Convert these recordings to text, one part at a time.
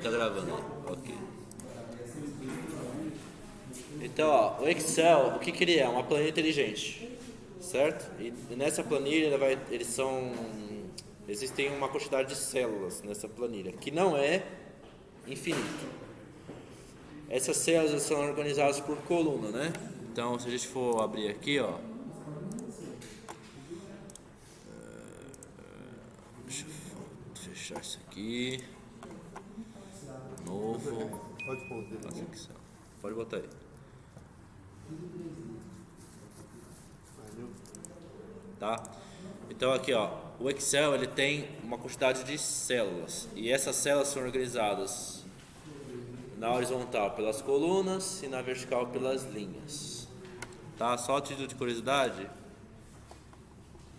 Tá gravando aí, ok. Então, ó, o Excel, o que que ele é? Uma planilha inteligente, certo? E nessa planilha existem uma quantidade de células nessa planilha, que não é infinito. Essas células são organizadas por coluna, né? Então, se a gente for abrir aqui, ó, deixa eu fechar isso aqui, novo, Pode pôr o dedo. Excel. Pode botar aí. Tá? Então aqui, ó, o Excel ele tem uma quantidade de células e essas células são organizadas na horizontal pelas colunas e na vertical pelas linhas. Tá? Só a título de curiosidade,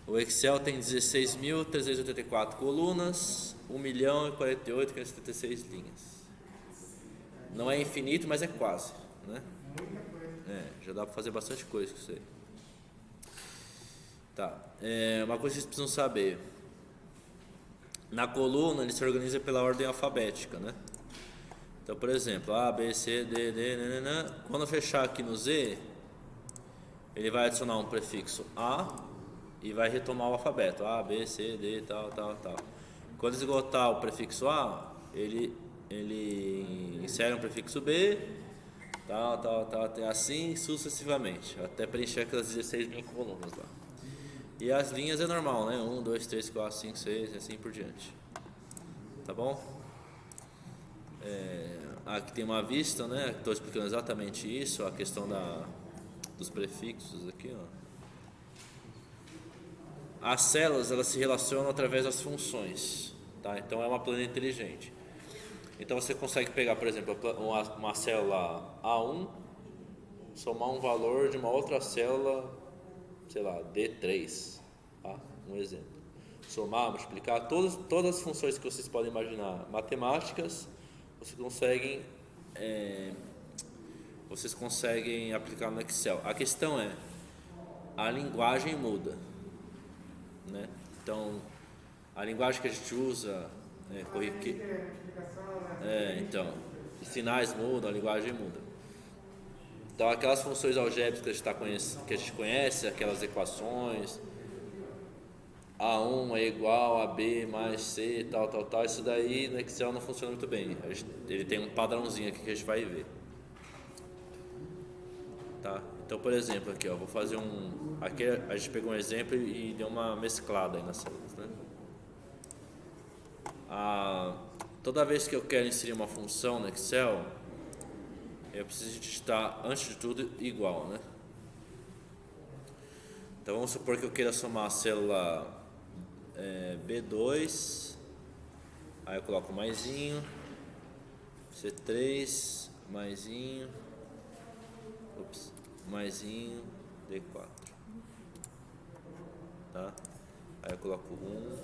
o Excel tem 16.384 colunas, 1.048.576 linhas. Não é infinito, mas é quase, né? Já dá para fazer bastante coisa com isso aí. Tá. Uma coisa que vocês precisam saber. Na coluna ele se organiza pela ordem alfabética, né? Então, por exemplo, A, B, C, D, D, nanana. Quando eu fechar aqui no Z, ele vai adicionar um prefixo A e vai retomar o alfabeto. A, B, C, D, tal, tal, tal. Quando esgotar o prefixo A, ele insere um prefixo B, tal, tal, tal, até assim sucessivamente, até preencher aquelas 16 mil colunas lá. E as linhas é normal, né? 1, 2, 3, 4, 5, 6 e assim por diante. Tá bom? Aqui tem uma vista, né? Estou explicando exatamente isso, a questão dos prefixos aqui, ó. As células, elas se relacionam através das funções, tá? Então é uma planilha inteligente. Então você consegue pegar, por exemplo, uma célula A1, somar um valor de uma outra célula, sei lá, D3, tá? Um exemplo. Somar, multiplicar, todas as funções que vocês podem imaginar, matemáticas, vocês conseguem aplicar no Excel. A questão é, a linguagem muda, né? Então, a linguagem que a gente usa, então, os sinais mudam, a linguagem muda. Então, aquelas funções algébricas que a gente conhece, aquelas equações, A1 é igual a B mais C, tal, tal, tal, isso daí no Excel não funciona muito bem. Ele tem um padrãozinho aqui que a gente vai ver. Tá? Então, por exemplo, aqui, ó, vou fazer aqui a gente pegou um exemplo e deu uma mesclada aí nas células, né? Toda vez que eu quero inserir uma função no Excel, eu preciso digitar, antes de tudo, igual, né? Então vamos supor que eu queira somar a célula B2, aí eu coloco maisinho, C3, maisinho, maisinho, D4, tá? Aí eu coloco 1,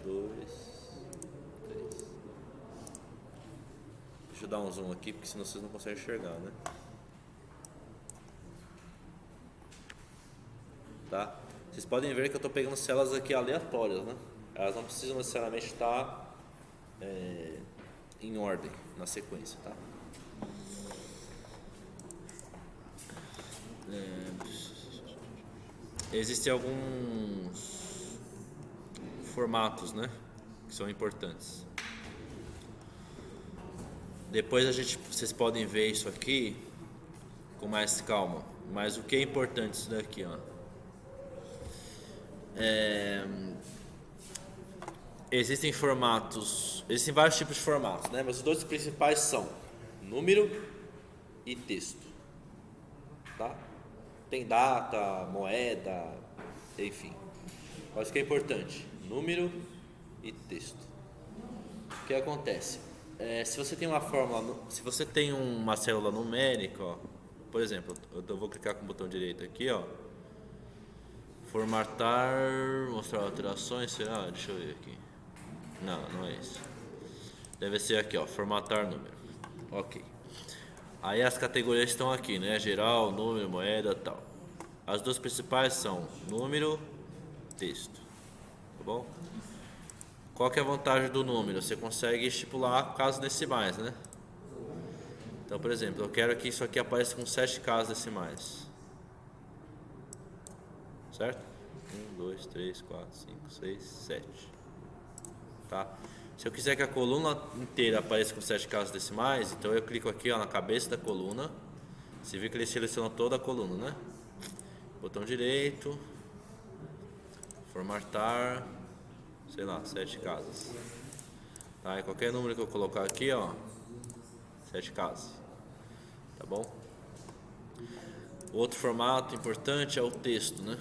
2, 3. Deixa eu dar um zoom aqui, porque senão vocês não conseguem enxergar, né? Tá? Vocês podem ver que eu estou pegando células aqui aleatórias, né? Elas não precisam necessariamente estar em ordem, na sequência, tá? Existem alguns formatos, né? Que são importantes. Depois vocês podem ver isso aqui com mais calma. Mas o que é importante isso daqui, ó? Existem vários tipos de formatos, né? Mas os dois principais são número e texto, tá? Tem data, moeda, enfim. Mas o que é importante? Número e texto. O que acontece? Se você tem se você tem uma célula numérica, ó, por exemplo, eu vou clicar com o botão direito aqui, ó. Formatar, mostrar alterações, será? Deixa eu ver aqui. Não é isso. Deve ser aqui, ó, formatar número. Ok. Aí as categorias estão aqui, né? Geral, número, moeda, tal. As duas principais são número, texto. Tá bom? Qual que é a vantagem do número? Você consegue estipular casos decimais, né? Então, por exemplo, eu quero que isso aqui apareça com 7 casos decimais. Certo? 1, 2, 3, 4, 5, 6, 7. Tá? Se eu quiser que a coluna inteira apareça com 7 casos decimais, então eu clico aqui, ó, na cabeça da coluna. Você viu que ele selecionou toda a coluna, né? Botão direito, formatar, sei lá, 7 casas. Tá? E qualquer número que eu colocar aqui, ó, 7 casas. Tá bom? Outro formato importante é o texto, né?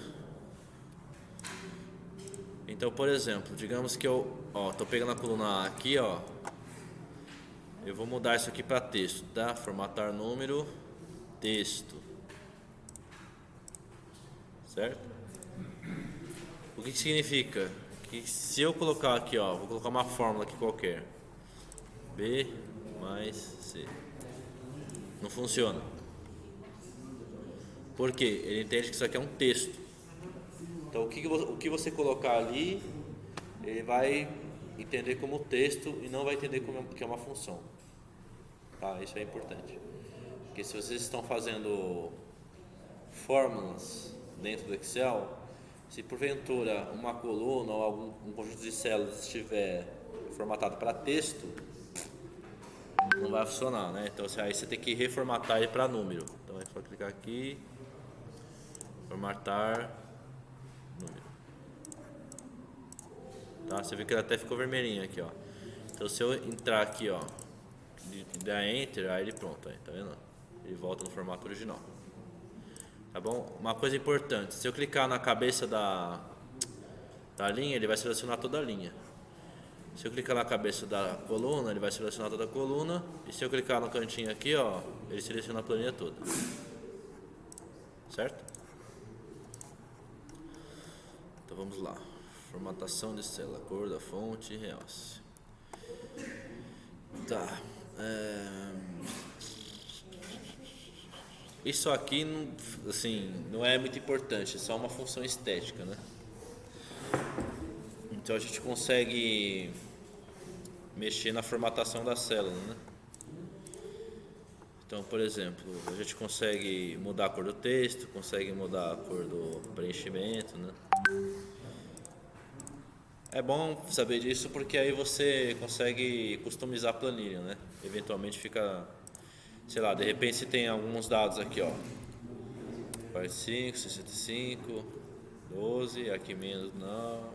Então, por exemplo, digamos que eu, tô pegando a coluna A aqui, ó. Eu vou mudar isso aqui para texto, tá? Formatar número, texto. Certo? O que significa? Que se eu colocar aqui, ó, vou colocar uma fórmula aqui qualquer. B mais C. Não funciona. Por quê? Ele entende que isso aqui é um texto. Então, o que você colocar ali, ele vai entender como texto e não vai entender como que é uma função. Tá? Isso é importante. Porque se vocês estão fazendo fórmulas dentro do Excel, se porventura uma coluna ou algum conjunto de células estiver formatado para texto, não vai funcionar, né? Então aí você tem que reformatar ele para número. Então é só clicar aqui, formatar número. Tá? Você viu que ele até ficou vermelhinho aqui, ó. Então se eu entrar aqui, ó, e dar Enter, aí ele pronto, aí, tá vendo? Ele volta no formato original. Tá bom? Uma coisa importante, se eu clicar na cabeça da linha, ele vai selecionar toda a linha. Se eu clicar na cabeça da coluna, ele vai selecionar toda a coluna. E se eu clicar no cantinho aqui, ó, ele seleciona a planilha toda. Certo? Então vamos lá. Formatação de célula, cor da fonte, realce. Tá. Isso aqui, assim, não é muito importante, é só uma função estética, né? Então a gente consegue mexer na formatação da célula, né? Então, por exemplo, a gente consegue mudar a cor do texto, consegue mudar a cor do preenchimento, né? É bom saber disso porque aí você consegue customizar a planilha, né? Eventualmente fica, sei lá, de repente se tem alguns dados aqui, ó. 45, 65, 12, aqui menos não.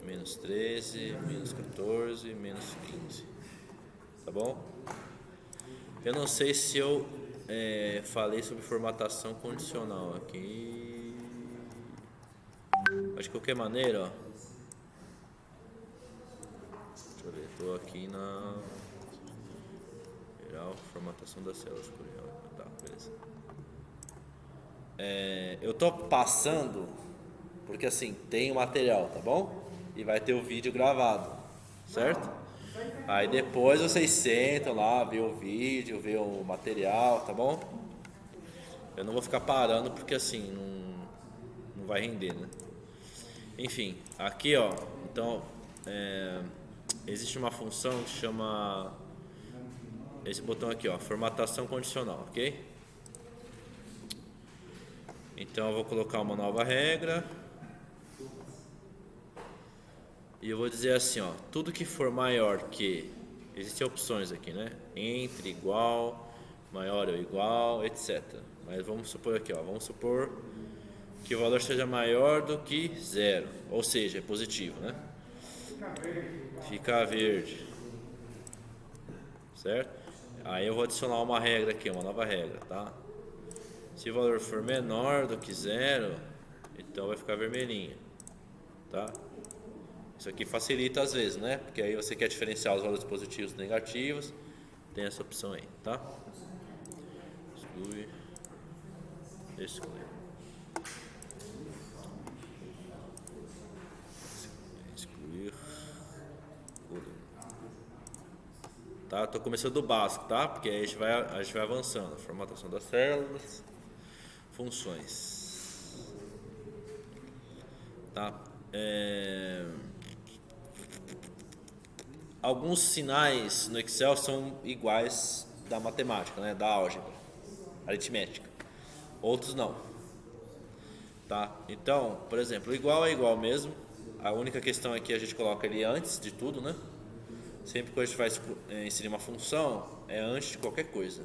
Menos 13, menos 14, menos 15. Tá bom? Eu não sei se eu falei sobre formatação condicional aqui. Mas de qualquer maneira, ó. Deixa eu ver, tô aqui na geral, formatação das células. Tá, beleza. Eu tô passando porque assim, tem o material, tá bom? E vai ter o vídeo gravado, certo? Aí depois vocês sentam lá, vê o vídeo, vê o material, tá bom? Eu não vou ficar parando porque assim, não vai render, né? Enfim, aqui ó, então existe uma função que chama esse botão aqui ó, formatação condicional, ok? Então eu vou colocar uma nova regra e eu vou dizer assim ó, tudo que for maior que, existem opções aqui, né? Entre, igual, maior ou igual, etc. Mas vamos supor aqui ó, vamos supor que o valor seja maior do que 0, ou seja, é positivo, né? Fica verde, certo? Aí eu vou adicionar uma regra aqui, uma nova regra, tá? Se o valor for menor do que 0, então vai ficar vermelhinho, tá? Isso aqui facilita às vezes, né? Porque aí você quer diferenciar os valores positivos e negativos, tem essa opção aí, tá? Exclui, exclui. Tá? Tô começando do básico, tá? Porque aí a gente vai avançando. Formatação das células, funções. Tá? alguns sinais no Excel são iguais da matemática, né? Da álgebra, aritmética. Outros não. Tá? Então, por exemplo, o igual é igual mesmo. A única questão é que a gente coloca ele antes de tudo, né? Sempre que a gente vai inserir uma função, é antes de qualquer coisa.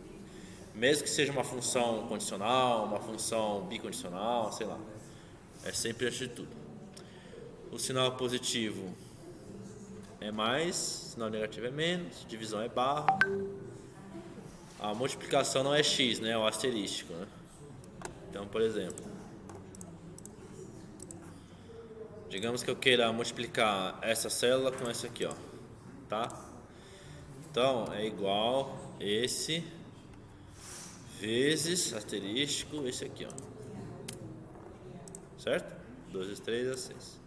Mesmo que seja uma função condicional, uma função bicondicional, sei lá. É sempre antes de tudo. O sinal positivo é mais, sinal negativo é menos, divisão é barra. A multiplicação não é x, né? É o asterístico, né? Então, por exemplo, digamos que eu queira multiplicar essa célula com essa aqui, ó, tá? Então, é igual esse vezes asterístico esse aqui, ó. Certo? 2 vezes 3 é 6.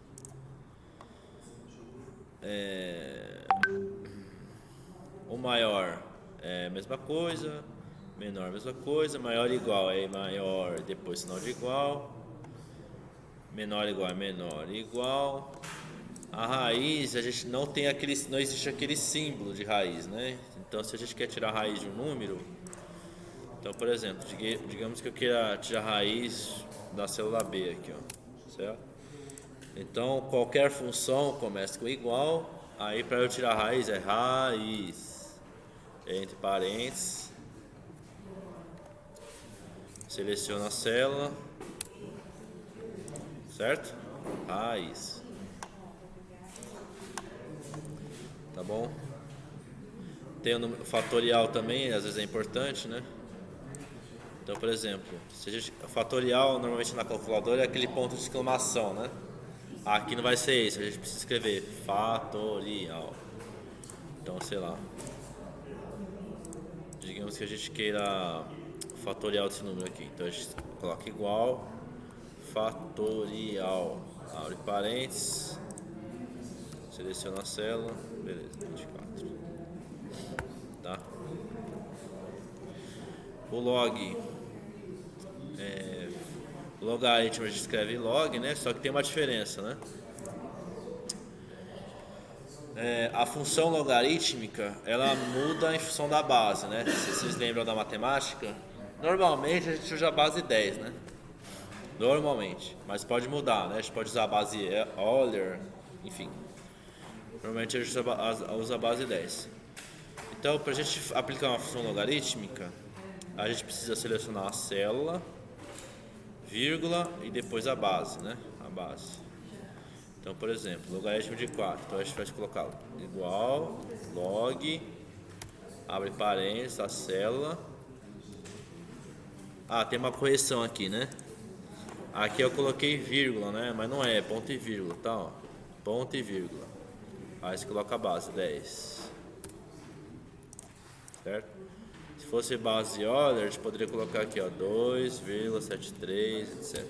O maior é a mesma coisa, menor a mesma coisa, maior igual é maior, depois sinal de igual, menor igual é menor igual. A raiz, a gente não tem aquele, não existe aquele símbolo de raiz, né? Então, se a gente quer tirar a raiz de um número, então, por exemplo, digamos que eu queira tirar a raiz da célula B aqui, ó, certo? Então, qualquer função começa com igual, aí para eu tirar a raiz é raiz, entre parênteses, seleciono a célula, certo? Raiz. Tá bom? Tem o número fatorial também, às vezes é importante, né? Então, por exemplo, se a gente, fatorial normalmente na calculadora é aquele ponto de exclamação, né? Aqui não vai ser esse, a gente precisa escrever fatorial. Então, sei lá. Digamos que a gente queira o fatorial desse número aqui. Então a gente coloca igual fatorial. Abre parênteses. Seleciona a célula. Beleza, 24. Tá? O log. Logaritmo a gente escreve log, né? Só que tem uma diferença, né? A função logarítmica, ela muda em função da base, né? Se vocês lembram da matemática, normalmente a gente usa a base 10, né? Normalmente, mas pode mudar, né? A gente pode usar a base Euler, enfim. Normalmente a gente usa a base 10. Então, para a gente aplicar uma função logarítmica, a gente precisa selecionar a célula, vírgula e depois a base, né? A base. Então, por exemplo, logaritmo de 4. Então a gente vai colocar igual log, abre parênteses, a célula. Tem uma correção aqui, né? Aqui eu coloquei vírgula, né? Mas não é ponto e vírgula, tá? Ó. Ponto e vírgula. Aí você coloca a base 10. Certo? Se fosse base Euler, a gente poderia colocar aqui, ó, 2,73, etc.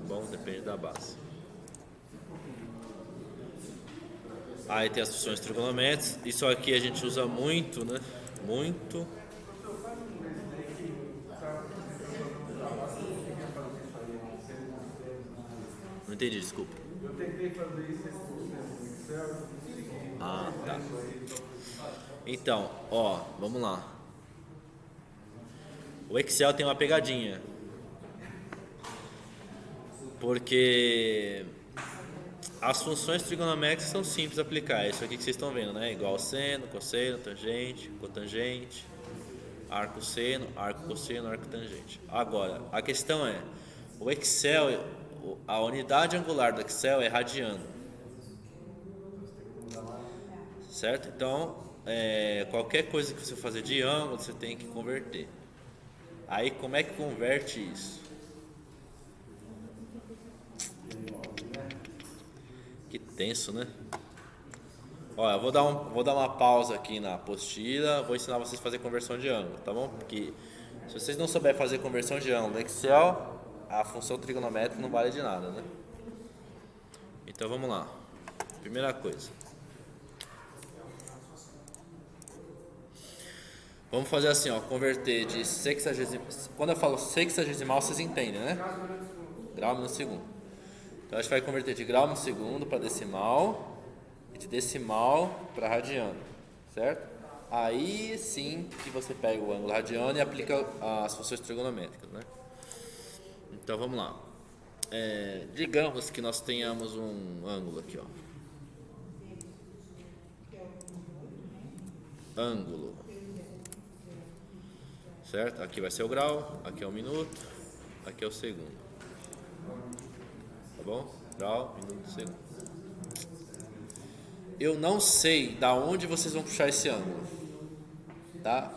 Bom, depende da base. Aí tem as funções trigonométricas. Isso aqui a gente usa muito, né? Muito. Não entendi, desculpa. Eu tentei fazer isso no Excel. Tá. Então, ó, vamos lá. O Excel tem uma pegadinha. Porque as funções trigonométricas são simples de aplicar. É isso aqui que vocês estão vendo, né? Igual seno, cosseno, tangente, cotangente, arco seno, arco cosseno, arco tangente. Agora, a questão é, o Excel, a unidade angular do Excel é radiano. Certo? Então, qualquer coisa que você fazer de ângulo, você tem que converter. Aí, como é que converte isso? Que tenso, né? Ó, eu vou dar uma pausa aqui na apostila, vou ensinar vocês a fazer conversão de ângulo, tá bom? Porque se vocês não souberem fazer conversão de ângulo no Excel, a função trigonométrica não vale de nada, né? Então vamos lá. Primeira coisa. Vamos fazer assim, ó, converter de sexagesimal. Quando eu falo sexagesimal, vocês entendem, né? Grau minuto segundo. Então a gente vai converter de grau no segundo para decimal e de decimal para radiano, certo? Aí sim que você pega o ângulo radiano e aplica as funções trigonométricas, né? Então vamos lá. Digamos que nós tenhamos um ângulo aqui, ó. Ângulo, certo? Aqui vai ser o grau, aqui é o minuto, aqui é o segundo, tá bom? Grau, minuto, segundo. Eu não sei da onde vocês vão puxar esse ângulo, tá?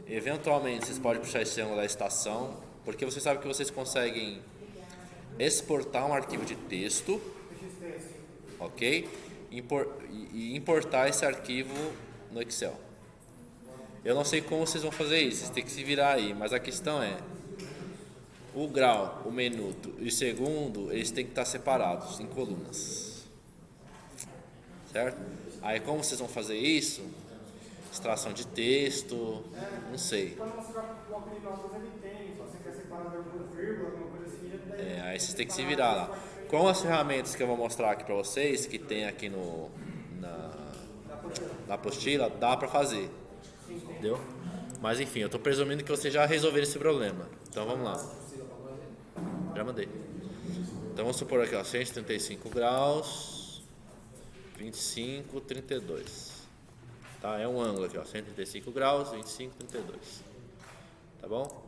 Eventualmente vocês podem puxar esse ângulo da estação, porque vocês sabem que vocês conseguem exportar um arquivo de texto, ok? E importar esse arquivo no Excel. Eu não sei como vocês vão fazer isso, vocês têm que se virar aí, mas a questão é: o grau, o minuto e o segundo, eles têm que estar separados em colunas, certo? Aí como vocês vão fazer isso? Extração de texto, não sei. Quando você vai colocar em notas, ele tem. Se você quer separar de alguma vírgula, alguma coisa assim, ele daí. Aí vocês têm que se virar lá. Com as ferramentas que eu vou mostrar aqui pra vocês, que tem aqui na apostila, dá pra fazer. Entendeu? Mas enfim, eu tô presumindo que vocês já resolveram esse problema. Então vamos lá. Já mandei. Então vamos supor aqui, ó, 135 graus, 25, 32. Tá? É um ângulo aqui, ó, 135 graus, 25, 32. Tá bom?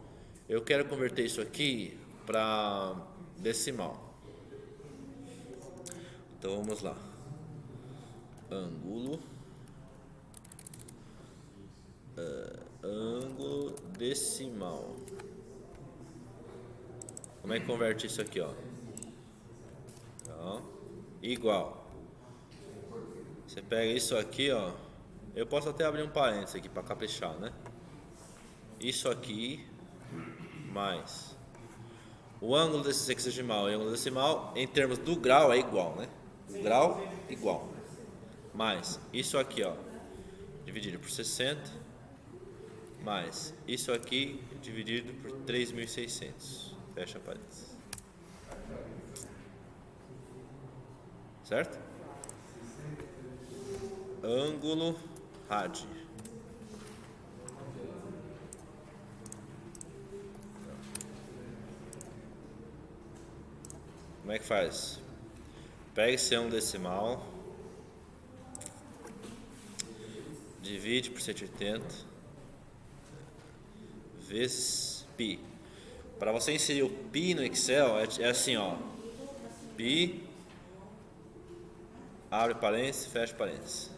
Eu quero converter isso aqui para decimal. Então vamos lá. Ângulo decimal. Como é que converte isso aqui, ó? Então, igual. Você pega isso aqui, ó. Eu posso até abrir um parênteses aqui para caprichar, né? Isso aqui mais o ângulo desse hexadecimal e o ângulo decimal em termos do grau é igual, né? O grau igual. Mais isso aqui, ó, dividido por 60 mais isso aqui dividido por 3.600. Fecha parênteses. Certo? Ângulo rad. Como é que faz? Pega esse ângulo decimal, divide por 180 vezes π. Para você inserir o π no Excel é assim, ó. Π, abre parênteses, fecha parênteses.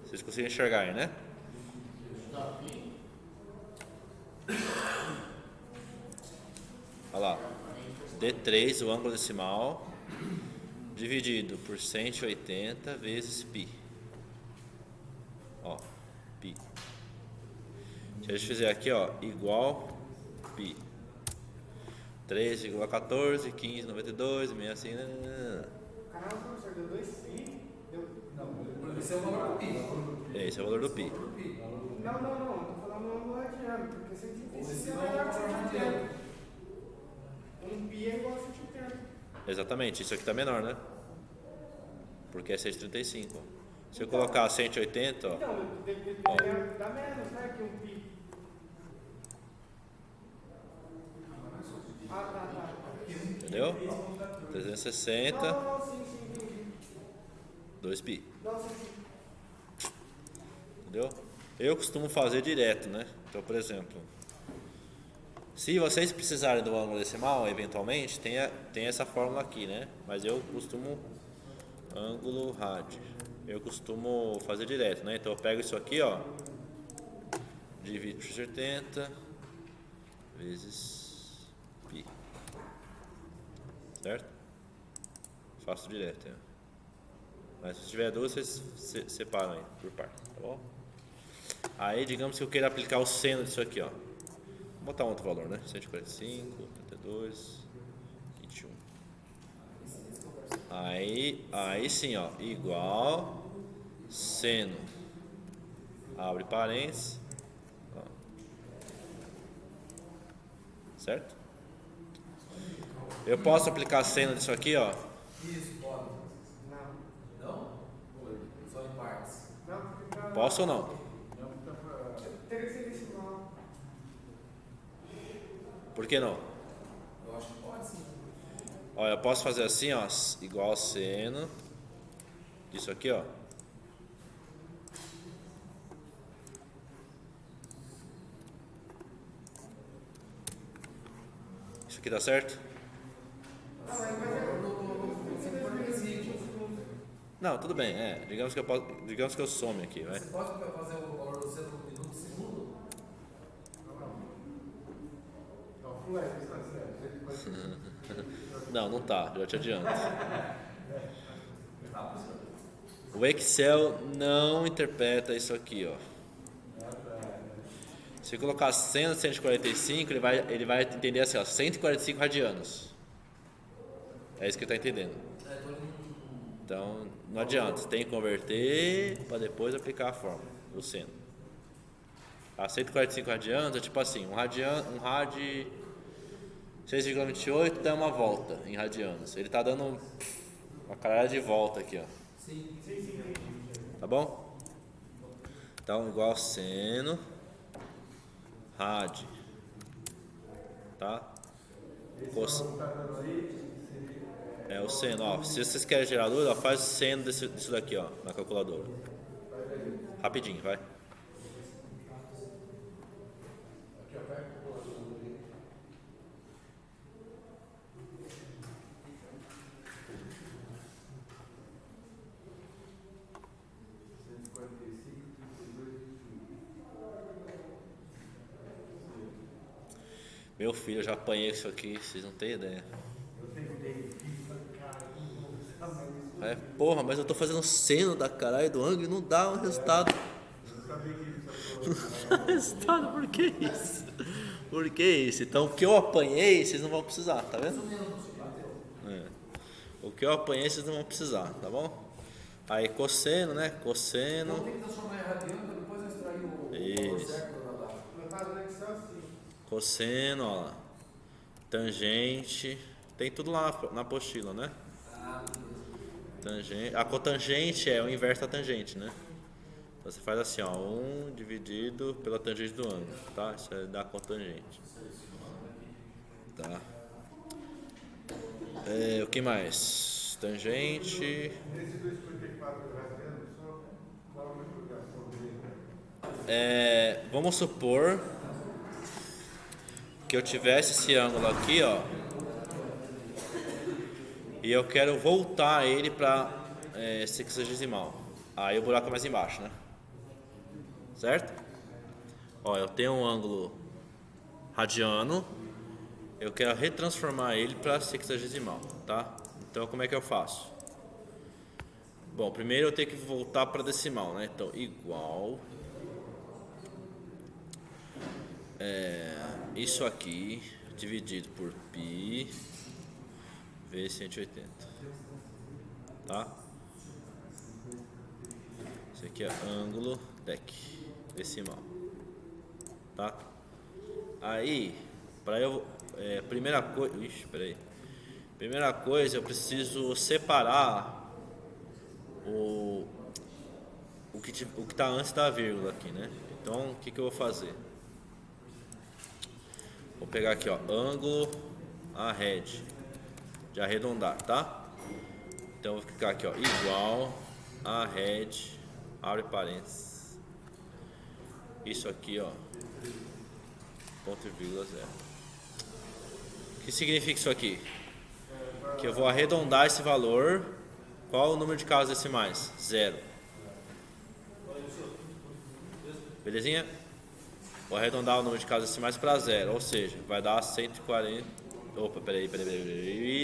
Vocês conseguem enxergar aí, né? Olha lá. D3, o ângulo decimal, dividido por 180 vezes π. Ó, π. Se a gente fizer aqui, ó, igual π. 3,14, 15, 92, meio assim. Caramba, professor, deu 2 pi. Não, esse é o valor do pi. Esse é o valor do π. Não, tô falando no ângulo radiano, porque 135 Esse é não é o melhor que valor 180. radiano. Pi é igual a 180. Exatamente, isso aqui tá menor, né? Porque é 635. Se eu colocar 180, ó. Então, dá menos, né, que um pi. Tá. Entendeu? 360, Não, sim, entendi. 2π. Não, sim. Entendeu? Eu costumo fazer direto, né? Então, por exemplo, se vocês precisarem do ângulo decimal, eventualmente, tem essa fórmula aqui, né? Mas eu costumo ângulo rad. Eu costumo fazer direto, né? Então eu pego isso aqui, ó, divido por 70 vezes π. Certo? Faço direto, né? Mas se tiver duas, vocês separam aí por parte, tá bom? Aí, digamos que eu queira aplicar o seno disso aqui, ó. Vou botar um outro valor, né? 145, 32, 21. Aí sim, ó, igual seno, abre parênteses, ó. Certo? Eu posso aplicar seno disso aqui, ó. Isso, pode. Não. Não? Só em partes. Não, porque pra... Posso ou não? Teria que ser decimal. Por que não? Eu acho que pode sim. Olha, eu posso fazer assim, ó, igual seno disso aqui, ó. Isso aqui dá certo? Não, tudo bem, digamos que eu some aqui, vai. Você pode fazer o valor do centro no minuto segundo? Não, full é, está certo. Não, não tá, já te adianto. O Excel não interpreta isso aqui, ó. Se eu colocar 100 145, ele vai entender assim, ó, 145 radianos. É isso que ele está entendendo. Então, não adianta, você tem que converter para depois aplicar a fórmula do seno. A 145 radianos é tipo assim, um rad 6,28 dá uma volta em radianos. Ele está dando uma caralhada de volta aqui, ó. Sim. Tá bom? Então, igual seno rad, tá? É o seno, ó. Se vocês querem gerar dúvida, faz o seno disso daqui, ó, na calculadora. Rapidinho, vai. Meu filho, eu já apanhei isso aqui, vocês não têm ideia. Porra, mas eu tô fazendo seno da caralho do ângulo e não dá um resultado. Não dá resultado, por que isso? Por que isso? Então o que eu apanhei, vocês não vão precisar, tá vendo? O que eu apanhei, vocês não vão precisar, tá bom? Aí cosseno, né? Cosseno. Então tem que transformar em radiano para depois eu extrair o valor certo da data. No caso do Excel, sim. Cosseno, ó lá. Tangente. Tem tudo lá na apostila, né? Tangente. A cotangente é o inverso da tangente, né? Então você faz assim, ó, 1 dividido pela tangente do ângulo, tá? Isso é da cotangente. Tá. O que mais? Tangente. Esse 2,54 radiano, só qual a multiplicação dele? Vamos supor que eu tivesse esse ângulo aqui, ó, e eu quero voltar ele para sexagesimal. Aí o buraco é mais embaixo, né? Certo? Ó, eu tenho um ângulo radiano, eu quero retransformar ele para sexagesimal, tá? Então como é que eu faço? Bom, primeiro eu tenho que voltar para decimal, né? Então igual isso aqui dividido por π vezes 180, tá? Esse aqui é ângulo DEC decimal, tá? Aí, para eu primeira coisa, eu preciso separar o que está antes da vírgula aqui, né? Então, o que eu vou fazer? Vou pegar aqui, ó, ângulo arred, de arredondar, tá? Então, vou clicar aqui, ó, igual arred, abre parênteses. Isso aqui, ó, ponto e vírgula zero. O que significa isso aqui? Que eu vou arredondar esse valor. Qual o número de casas decimais? 0. Belezinha? Vou arredondar o número de casas decimais para 0, ou seja, vai dar 140. Opa, peraí,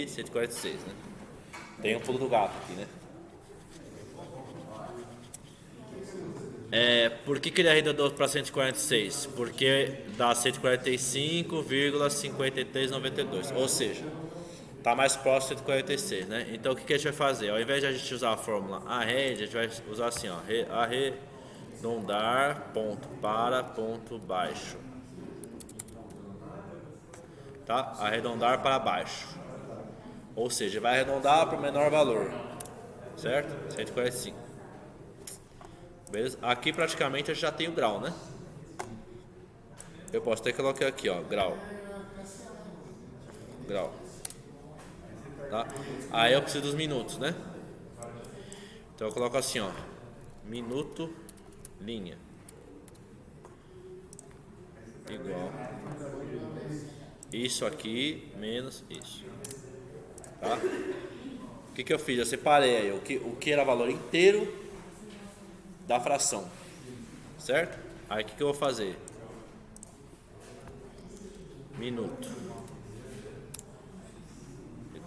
146, né? Tem um pulo do gato aqui, né? Por que ele arredondou para 146? Porque dá 145,5392, ou seja, está mais próximo de 146, né? Então o que a gente vai fazer? Ao invés de a gente usar a fórmula arred, a gente vai usar assim, ó, arredondar ponto para ponto baixo, tá? Arredondar para baixo. Ou seja, vai arredondar para o menor valor, certo? 145. Beleza? Aqui praticamente eu já tenho grau, né? Eu posso até colocar aqui, ó, grau. Tá? Aí eu preciso dos minutos, né? Então eu coloco assim, ó, minuto, linha, igual isso aqui menos isso, tá? O que eu fiz? Eu separei aí o que era valor inteiro da fração, certo? Aí o que eu vou fazer? Minuto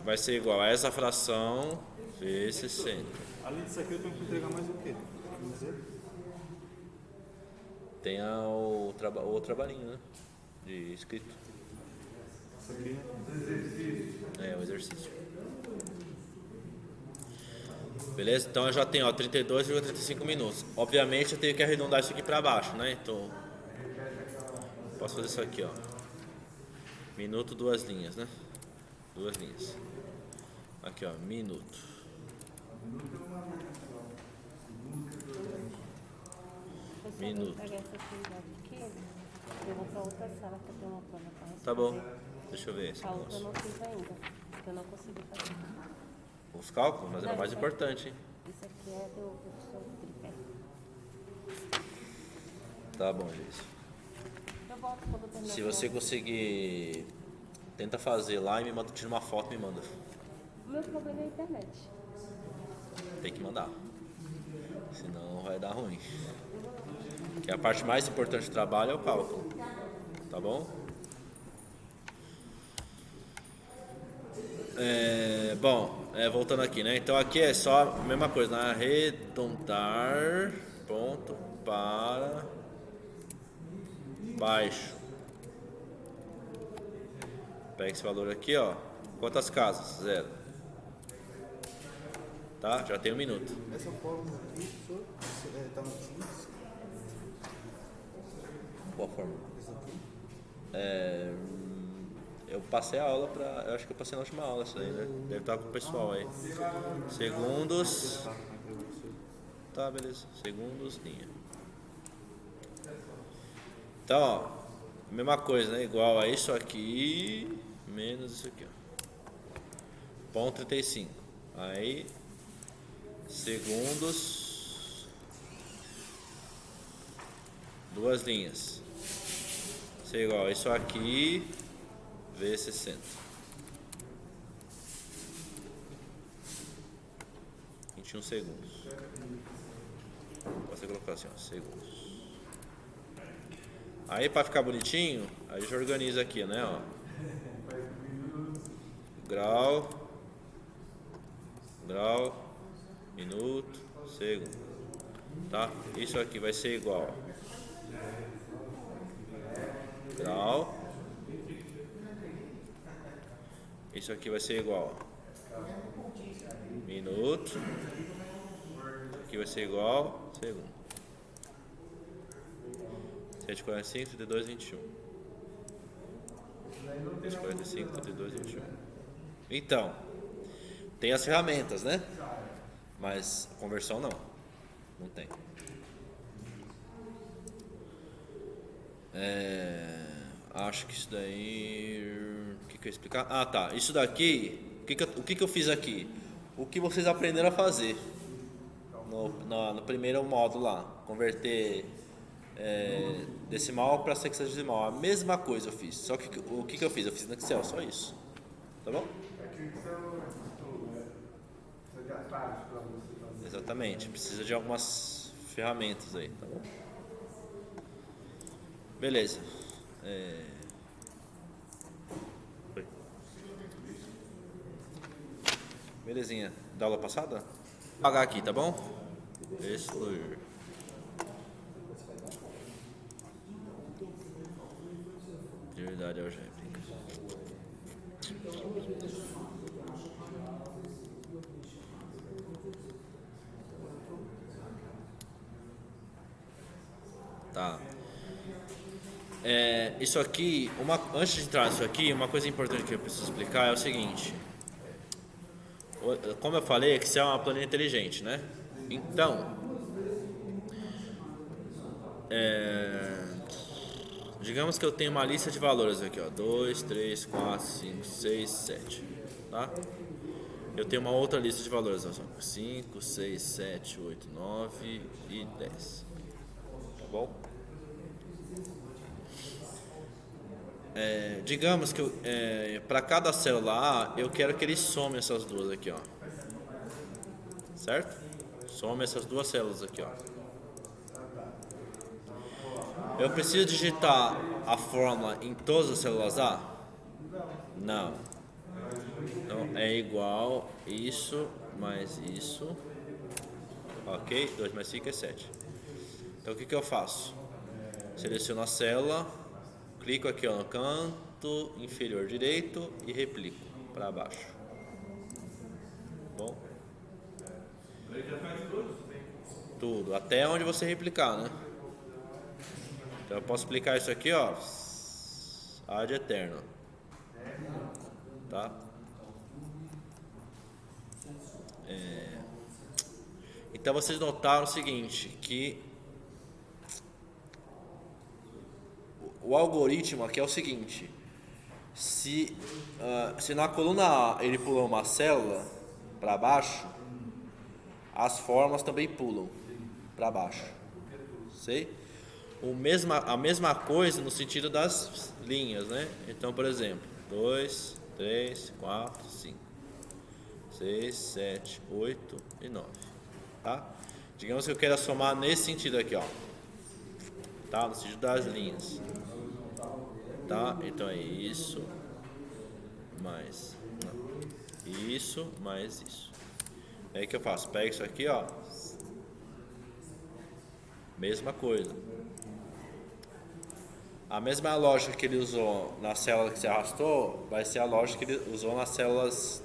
vai ser igual a essa fração vezes 60. Além disso aqui, eu tenho que entregar mais o quê? Tem o trabalhinho, né? De escrito. Isso aqui, É, o exercício. Beleza? Então eu já tenho, ó, 32,35 minutos. Obviamente eu tenho que arredondar isso aqui para baixo, né? Então posso fazer isso aqui, ó. Minuto, 2 linhas, né? 2 linhas. Aqui, ó, minuto. Minuto. Eu vou para outra sala que eu tenho uma prova para responder. Tá bom. Deixa eu ver esse A outra eu negócio. não fiz ainda, porque eu não consegui fazer. Os cálculos, mas é o mais Não, importante, hein? Isso aqui é do professor tripé. Tá bom, Geis. Eu volto quando eu terminar. Se você conseguir, tenta fazer lá e me manda, tira uma foto e me manda. O meu problema é a internet. Tem que mandar. Senão vai dar ruim. Que a parte mais importante do trabalho é o cálculo. Tá bom? Voltando aqui, né? Então aqui é só a mesma coisa, né? Arredondar ponto para baixo. Pega esse valor aqui, ó. Quantas casas? 0. Tá? Já tem 1 minuto. essa fórmula aqui, tá no Teams. Qual forma? Essa aqui. Eu passei a aula pra. Eu acho que eu passei na última aula isso aí, né? Deve estar com o pessoal aí. Segundos. Tá, beleza. Segundos, linha. Então, ó. Mesma coisa, né? Igual a isso aqui. Menos isso aqui, ó. Ponto 35. Aí. Segundos. 2 linhas. Isso é igual a isso aqui. Vezes 60. 21 segundos. Você colocar assim, ó, segundos. Aí para ficar bonitinho, aí já organiza aqui, né, ó. Grau, minuto, segundo. Tá? Isso aqui vai ser igual. Grau. Isso aqui vai ser igual. Minuto. Isso aqui vai ser igual. Segundo. 145, 32, 21. 145, 32, 21. Então, tem as ferramentas, né? Mas a conversão não. Não tem. Acho que isso daí. O que eu ia explicar? Ah, tá. Isso daqui. O que eu fiz aqui? O que vocês aprenderam a fazer no primeiro módulo lá. Converter decimal para sexagesimal. A mesma coisa eu fiz. Só que o que eu fiz? Eu fiz no Excel, só isso. Tá bom? Exatamente. Precisa de algumas ferramentas aí, tá bom? Beleza. Belezinha. Da aula passada? Vou apagar aqui, tá bom? Excluir. Prioridade algébrica. Tá. Isso aqui, antes de entrar nisso aqui, uma coisa importante que eu preciso explicar é o seguinte. como eu falei, Excel é uma planilha inteligente, né? Então, digamos que eu tenho uma lista de valores aqui, ó, 2, 3, 4, 5, 6, 7, tá? Eu tenho uma outra lista de valores, ó, 5, 6, 7, 8, 9 e 10, tá bom? Digamos que para cada célula A, eu quero que ele some essas duas aqui, ó, certo? Some essas duas células aqui, ó. Eu preciso digitar a fórmula em todas as células A? Não. Então é igual isso mais isso. Ok? 2 mais 5 é 7. Então o que eu faço? Seleciono a célula, clico aqui, ó, no canto inferior direito e replico para baixo. Bom? Tudo, até onde você replicar, né? Então eu posso explicar isso aqui, ó, ad eterno, tá? Então vocês notaram o seguinte, que o algoritmo aqui é o seguinte: se na coluna A ele pulou uma célula para baixo, as formas também pulam para baixo, sei? A mesma coisa no sentido das linhas, né? Então, por exemplo, 2, 3, 4, 5, 6, 7, 8 e 9, tá? Digamos que eu queira somar nesse sentido aqui, ó, tá? No sentido das linhas, tá? Então é isso mais isso mais isso. Aí que eu faço? Pego isso aqui, ó, mesma coisa. A mesma lógica que ele usou na célula que você arrastou vai ser a lógica que ele usou nas células,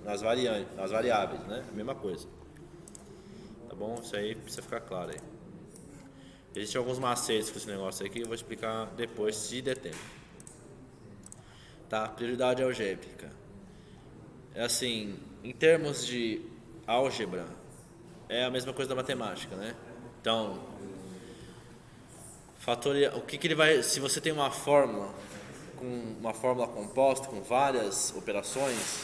nas variáveis, né? A mesma coisa. Tá bom? Isso aí precisa ficar claro aí. Existem alguns macetes com esse negócio aqui, eu vou explicar depois, se der tempo. Tá? Prioridade algébrica. É assim, em termos de álgebra, é a mesma coisa da matemática, né? Então, o que ele vai, se você tem uma fórmula composta com várias operações,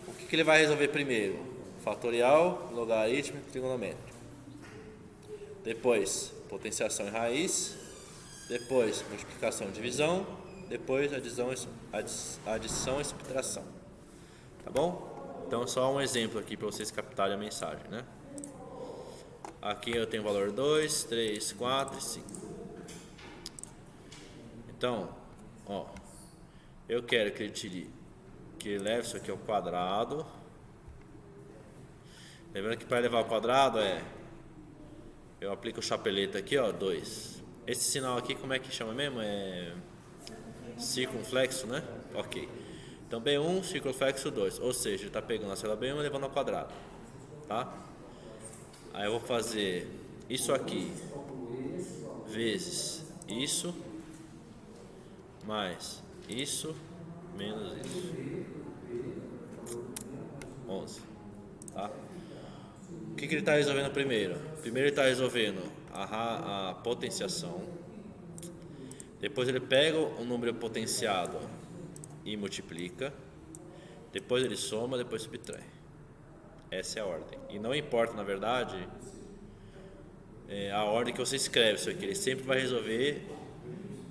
o que ele vai resolver primeiro? Fatorial, logarítmico, trigonométrico. Depois, potenciação e raiz. Depois, multiplicação e divisão. Depois, adição e subtração. Tá bom? Então, só um exemplo aqui para vocês captarem a mensagem, né? Aqui eu tenho o valor 2, 3, 4 e 5. Então, ó, eu quero que ele leve isso aqui ao quadrado. Lembrando que para levar ao quadrado eu aplico o chapeleta aqui, ó, 2. Esse sinal aqui, como é que chama mesmo? É circunflexo, né? Ok. Então B1, circunflexo 2. Ou seja, ele está pegando a célula B1 e levando ao quadrado, tá? Aí eu vou fazer isso aqui vezes isso mais isso menos isso, 11, tá? O que ele está resolvendo primeiro? Primeiro ele está resolvendo a potenciação. Depois ele pega o número potenciado e multiplica. Depois ele soma, depois subtrai. Essa é a ordem. E não importa, na verdade, a ordem que você escreve isso aqui. Ele sempre vai resolver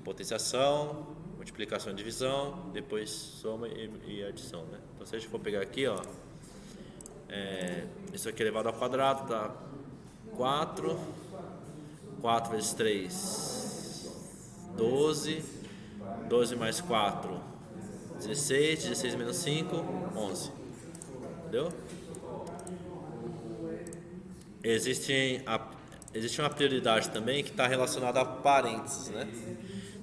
potenciação, multiplicação e divisão, depois soma e adição, né? Então se a gente for pegar aqui, ó, isso aqui elevado ao quadrado dá 4. 4 vezes 3, 12. 12 mais 4, 16. 16 menos 5, 11. Entendeu? Existe uma prioridade também que está relacionada a parênteses, né?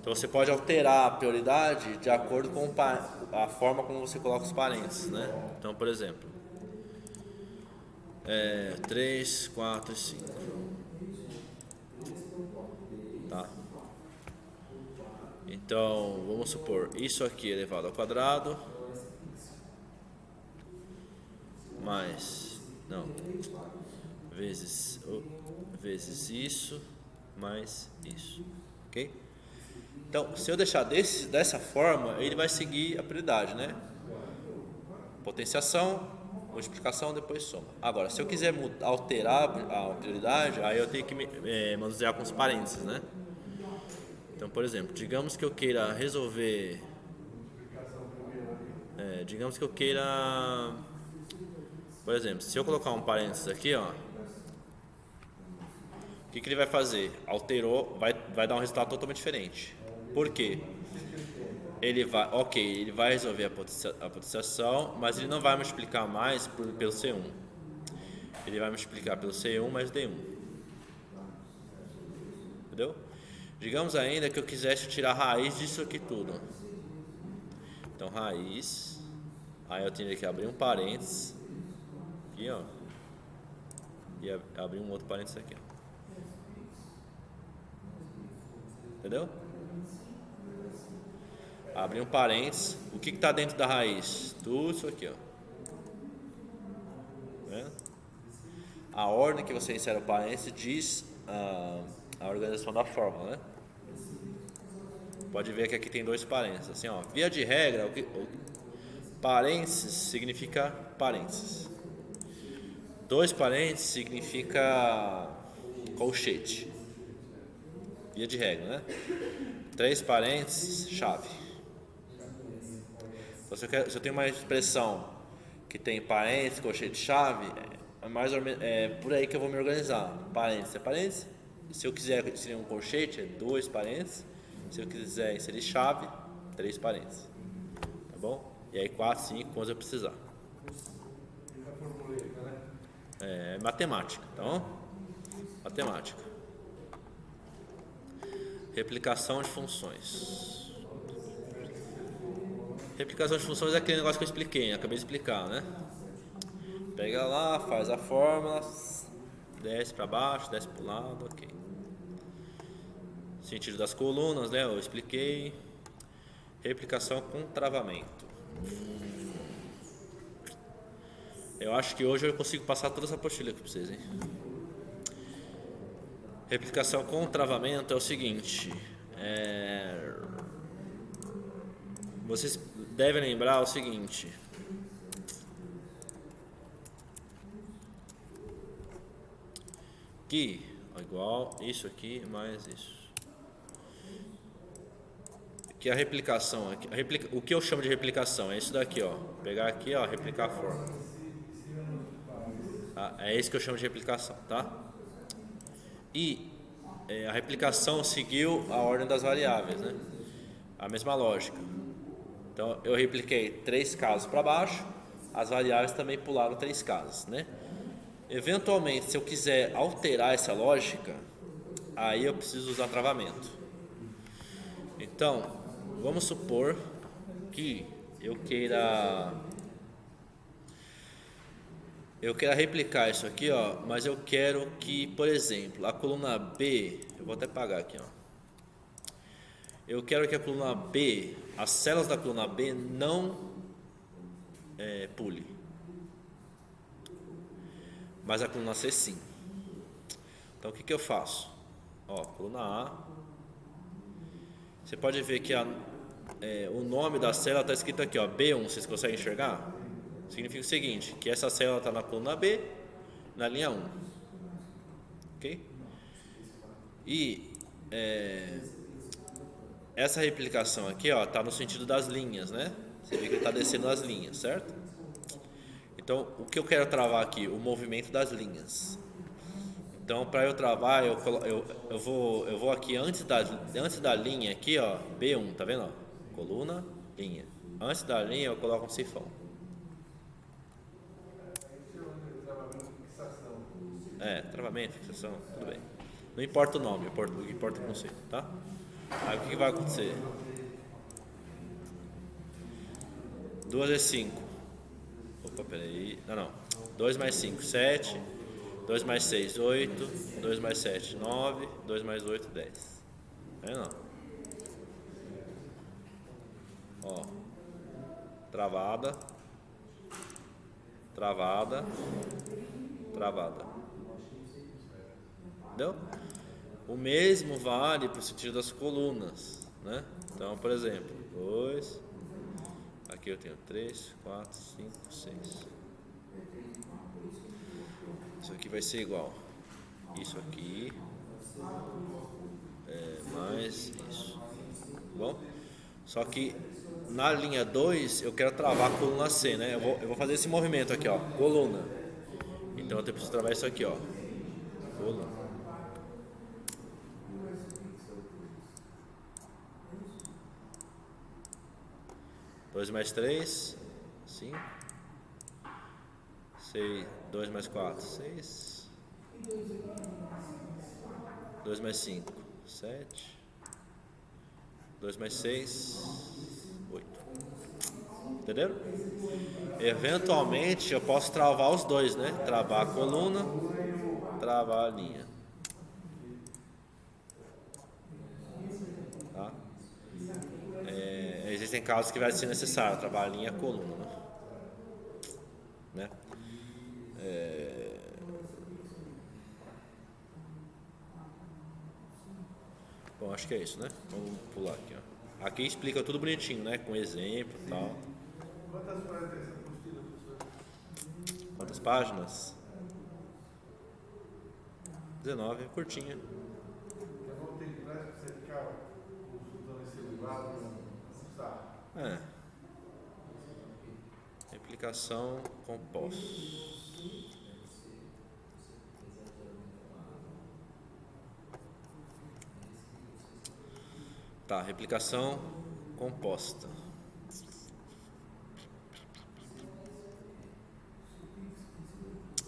Então você pode alterar a prioridade de acordo com a forma como você coloca os parênteses, né? Então, por exemplo, 3, 4 e 5. Tá? Então, vamos supor, isso aqui elevado ao quadrado mais, não, vezes isso mais isso, ok? Então, se eu deixar dessa forma, ele vai seguir a prioridade, né? Potenciação, multiplicação, depois soma. Agora, se eu quiser alterar a prioridade, aí eu tenho que manusear com os parênteses, né? Então, por exemplo, digamos que eu queira resolver... Por exemplo, se eu colocar um parênteses aqui, ó, o que ele vai fazer? Alterou, vai dar um resultado totalmente diferente. Por quê? Ele vai resolver a potenciação, mas ele não vai multiplicar mais pelo C1. Ele vai multiplicar pelo C1 mais D1. Entendeu? Digamos ainda que eu quisesse tirar a raiz disso aqui tudo. Então, raiz. Aí eu teria que abrir um parênteses. Aqui, ó. E abrir um outro parênteses aqui, ó. Entendeu? Abrir um parênteses. O que está dentro da raiz? Tudo isso aqui, ó. Tá vendo? A ordem que você insere o parênteses diz a organização da fórmula, né? Pode ver que aqui tem dois parênteses. Assim, ó. Via de regra, parênteses significa parênteses. Dois parênteses significa colchete. Via de regra, né? Três parênteses, chave. Então, se eu tenho uma expressão que tem parênteses, colchete, chave, é mais ou menos por aí que eu vou me organizar. Parênteses é parênteses. Se eu quiser inserir um colchete, é dois parênteses. Se eu quiser inserir chave, três parênteses. Tá bom? E aí 4, 5, quantos eu precisar. É matemática, tá bom? Matemática. Replicação de funções. Replicação de funções é aquele negócio que eu expliquei, acabei de explicar, né? Pega lá, faz a fórmula, desce para baixo, desce para o lado, ok. Sentido das colunas, né? Eu expliquei. Replicação com travamento. Eu acho que hoje eu consigo passar toda essa apostila aqui para vocês, hein? Replicação com travamento é o seguinte. Vocês devem lembrar o seguinte. Que igual isso aqui mais isso. Que a replicação aqui, o que eu chamo de replicação é isso daqui, ó. Pegar aqui, ó, replicar a forma. Tá? É isso que eu chamo de replicação, tá? E a replicação seguiu a ordem das variáveis, né? A mesma lógica. Então eu repliquei 3 casos para baixo, as variáveis também pularam 3 casas, né? Eventualmente, se eu quiser alterar essa lógica, aí eu preciso usar travamento. Então, vamos supor que eu queira replicar isso aqui, ó, mas eu quero que, por exemplo, a coluna B, eu vou até apagar aqui, ó. Eu quero que a coluna B, as células da coluna B não pule, mas a coluna C sim. Então o que eu faço? Ó, coluna A. Você pode ver que o nome da célula está escrito aqui, ó, B1. Vocês conseguem enxergar? Significa o seguinte, que essa célula está na coluna B, na linha 1. Ok? E essa replicação aqui, ó, está no sentido das linhas, né? Você vê que ele está descendo as linhas, certo? Então, o que eu quero travar aqui? O movimento das linhas. Então, para eu travar, eu vou aqui antes da linha aqui, ó, B1, tá vendo? Ó? Coluna, linha. Antes da linha eu coloco um sifão. Travamento, fixação, tudo bem. Não importa o nome, o que importa é o conceito, tá? Aí o que vai acontecer? 2 vezes 5. Opa, peraí. Não. 2 mais 5, 7. 2 mais 6, 8. 2 mais 7, 9. 2 mais 8, 10. Tá vendo? Ó. Travada. travada, travada. Entendeu? O mesmo vale para o sentido das colunas, né? Então, por exemplo, 2, aqui eu tenho 3, 4, 5, 6. Isso aqui vai ser igual. Isso aqui mais isso. Bom? Só que na linha 2 eu quero travar a coluna C, né? Eu vou fazer esse movimento aqui, ó, coluna. Então eu preciso travar isso aqui, ó. Coluna. Dois mais 3, 5. 6, 2 mais 4, 6. 2 mais 5, 7. 2 mais 6, 8. Entenderam? Eventualmente eu posso travar os dois, né? Travar a coluna, travar a linha. Tá? Existem casos que vai ser necessário travar a linha e a coluna, né? Bom, acho que é isso, né? Vamos pular aqui, ó. Aqui explica tudo bonitinho, né? Com exemplo e tal. Quantas páginas tem essa apostila, professor? Quantas páginas? 19, curtinha. Eu vou ter que para você ficar consultando esse livro para não usar. Replicação composta. Tá, replicação composta.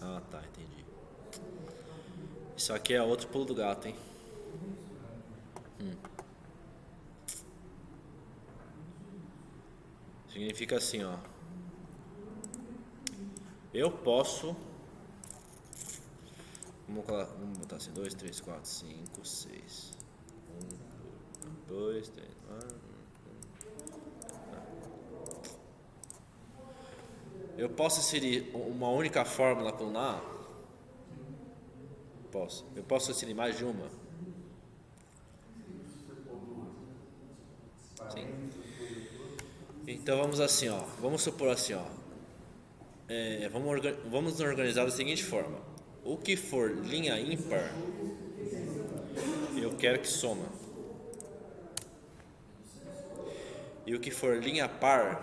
Ah, tá, entendi. Isso aqui é outro pulo do gato, hein? Significa assim, ó. Eu posso. Vamos botar assim: 2, 3, 4, 5, 6. 1, 2, 3, 4. Eu posso inserir uma única fórmula colunar? Posso. Eu posso inserir mais de uma? Sim. Então vamos assim, ó. Vamos supor assim, ó. Vamos nos organizar da seguinte forma: o que for linha ímpar, eu quero que soma. E o que for linha par,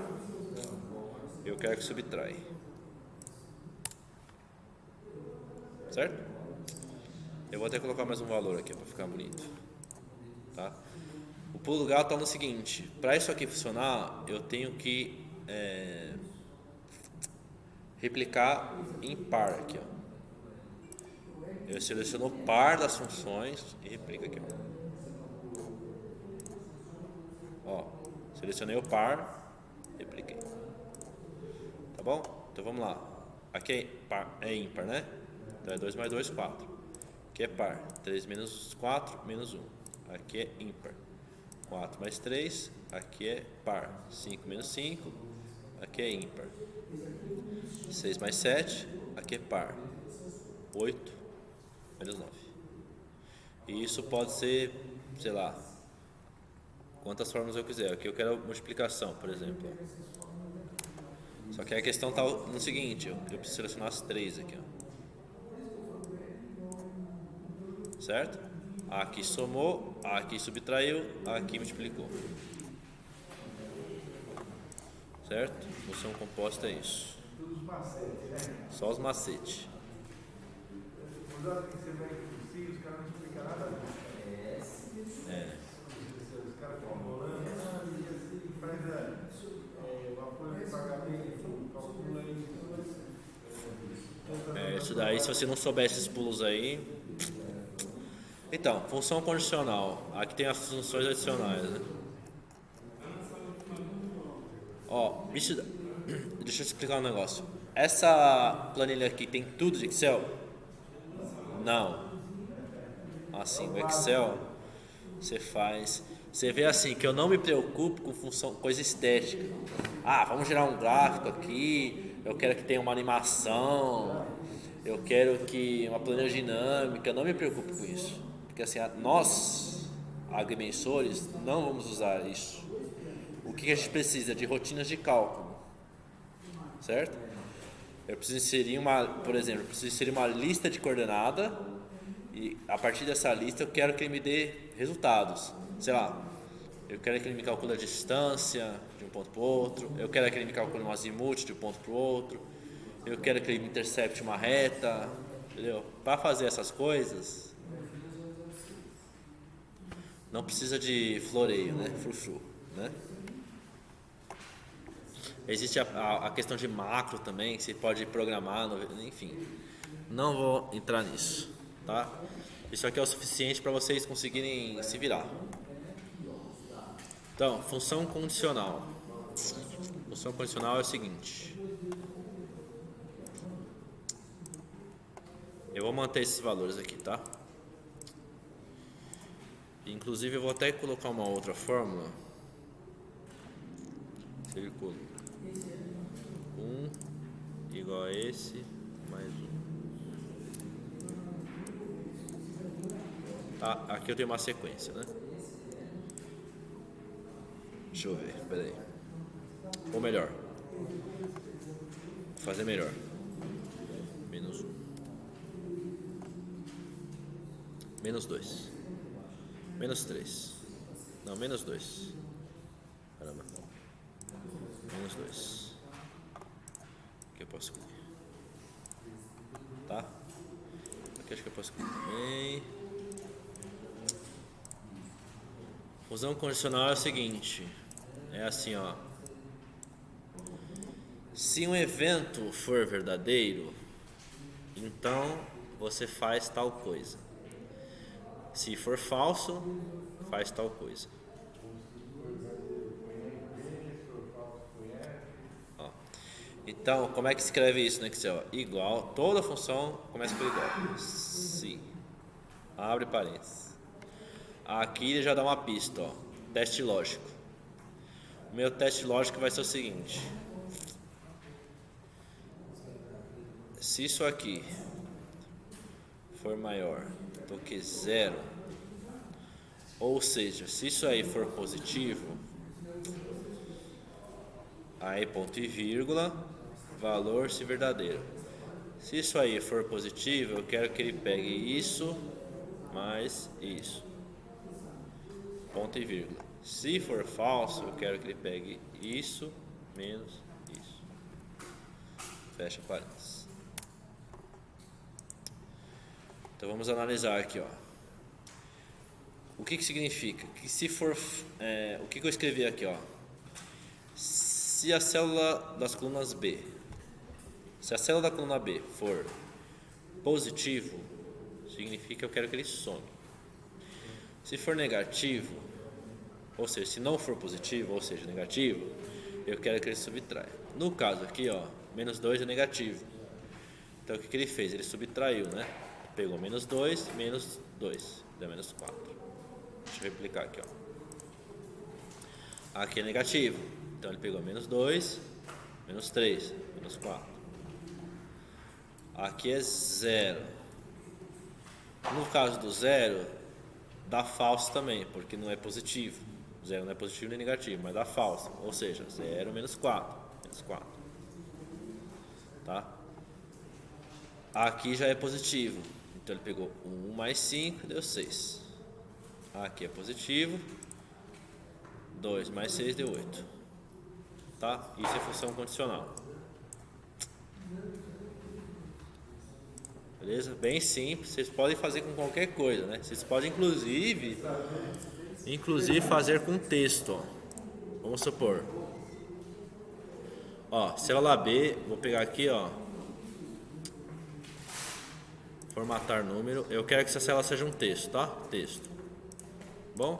eu quero que subtrai. Certo? Eu vou até colocar mais um valor aqui para ficar bonito. Tá? O pulo do gato está no seguinte: para isso aqui funcionar, eu tenho que replicar em par aqui, ó. Eu seleciono o par das funções e replico aqui, ó. Selecionei o par, repliquei. Tá bom? Então vamos lá. Aqui é ímpar, né? Então é 2 mais 2, 4. Aqui é par. 3 menos 4, menos 1. Aqui é ímpar. 4 mais 3, aqui é par. 5 menos 5, aqui é ímpar. 6 mais 7, aqui é par. 8 menos 9. E isso pode ser, sei lá, quantas formas eu quiser. Aqui eu quero multiplicação, por exemplo. Só que a questão está no seguinte: eu preciso selecionar as 3 aqui, ó. Certo? Aqui somou, aqui subtraiu, aqui multiplicou. Certo? Função composta é isso. Todos os macetes, né? Só os macetes. Mas olha que você vai com os caras não explicam nada. Os caras ficam rolando, faz o apoio de pagamento, calcula isso. Isso daí, se você não souber esses pulos aí. Então, função condicional. Aqui tem as funções adicionais, né? Ó, deixa eu te explicar um negócio. Essa planilha aqui tem tudo de Excel? Não. Assim, o Excel você vê assim que eu não me preocupo com função, coisa estética. Ah, vamos gerar um gráfico aqui, eu quero que tenha uma animação, eu quero que uma planilha dinâmica, não me preocupe com isso. Porque assim, nós, agrimensores, não vamos usar isso. O que a gente precisa? De rotinas de cálculo, certo? Eu preciso inserir por exemplo, eu preciso inserir uma lista de coordenada e a partir dessa lista eu quero que ele me dê resultados. Sei lá, eu quero que ele me calcule a distância de um ponto para o outro, eu quero que ele me calcule um azimuth de um ponto para o outro, eu quero que ele me intercepte uma reta, entendeu? Para fazer essas coisas, não precisa de floreio, né? Frufru, né? Existe a questão de macro também, que você pode programar, enfim. Não vou entrar nisso, tá? Isso aqui é o suficiente para vocês conseguirem se virar. Então, função condicional. Função condicional é o seguinte. Eu vou manter esses valores aqui, tá? Inclusive eu vou até colocar uma outra fórmula. Círculo 1 igual a esse mais 1. Tá, aqui eu tenho uma sequência, né? Deixa eu ver, peraí. Ou melhor, vou fazer melhor. Menos 1. Menos 2. Menos 3. Não, menos 2. Caramba. Menos 2. Aqui eu posso escolher. Tá? Aqui acho que eu posso escolher também. Fusão condicional é o seguinte. É assim, ó. Se um evento for verdadeiro, então você faz tal coisa. Se for falso, faz tal coisa. Ó. Então, como é que escreve isso no Excel? Igual, toda função começa por igual. Se. Abre parênteses. Aqui ele já dá uma pista, ó. Teste lógico. O meu teste lógico vai ser o seguinte. Se isso aqui for maior do que 0, ou seja, se isso aí for positivo, aí ponto e vírgula, valor se verdadeiro. Se isso aí for positivo, eu quero que ele pegue isso mais isso, ponto e vírgula. Se for falso, eu quero que ele pegue isso menos isso, fecha parênteses. Então vamos analisar aqui, ó. O que significa? Que se for, o que eu escrevi aqui, ó? Se a célula das colunas B, se a célula da coluna B for positivo, significa que eu quero que ele some. Se for negativo, ou seja, se não for positivo, ou seja, negativo, eu quero que ele subtraia. No caso aqui, ó, menos 2 é negativo. Então o que ele fez? Ele subtraiu, né? Pegou menos 2, menos 2, deu menos 4. Deixa eu replicar aqui, ó. Aqui é negativo, então ele pegou menos 2, menos 3, menos 4. Aqui é 0. No caso do 0, dá falso também, porque não é positivo. 0 não é positivo nem negativo, mas dá falso. Ou seja, 0 menos 4, menos 4. Tá? Aqui já é positivo. Então ele pegou 1 mais 5 e deu 6. Aqui é positivo. 2 mais 6 deu 8. Tá? Isso é função condicional. Beleza? Bem simples. Vocês podem fazer com qualquer coisa, né? Vocês podem inclusive fazer com texto, ó. Vamos supor. Ó, célula B, vou pegar aqui, ó. Formatar número. Eu quero que essa célula seja um texto, tá? Texto. Bom?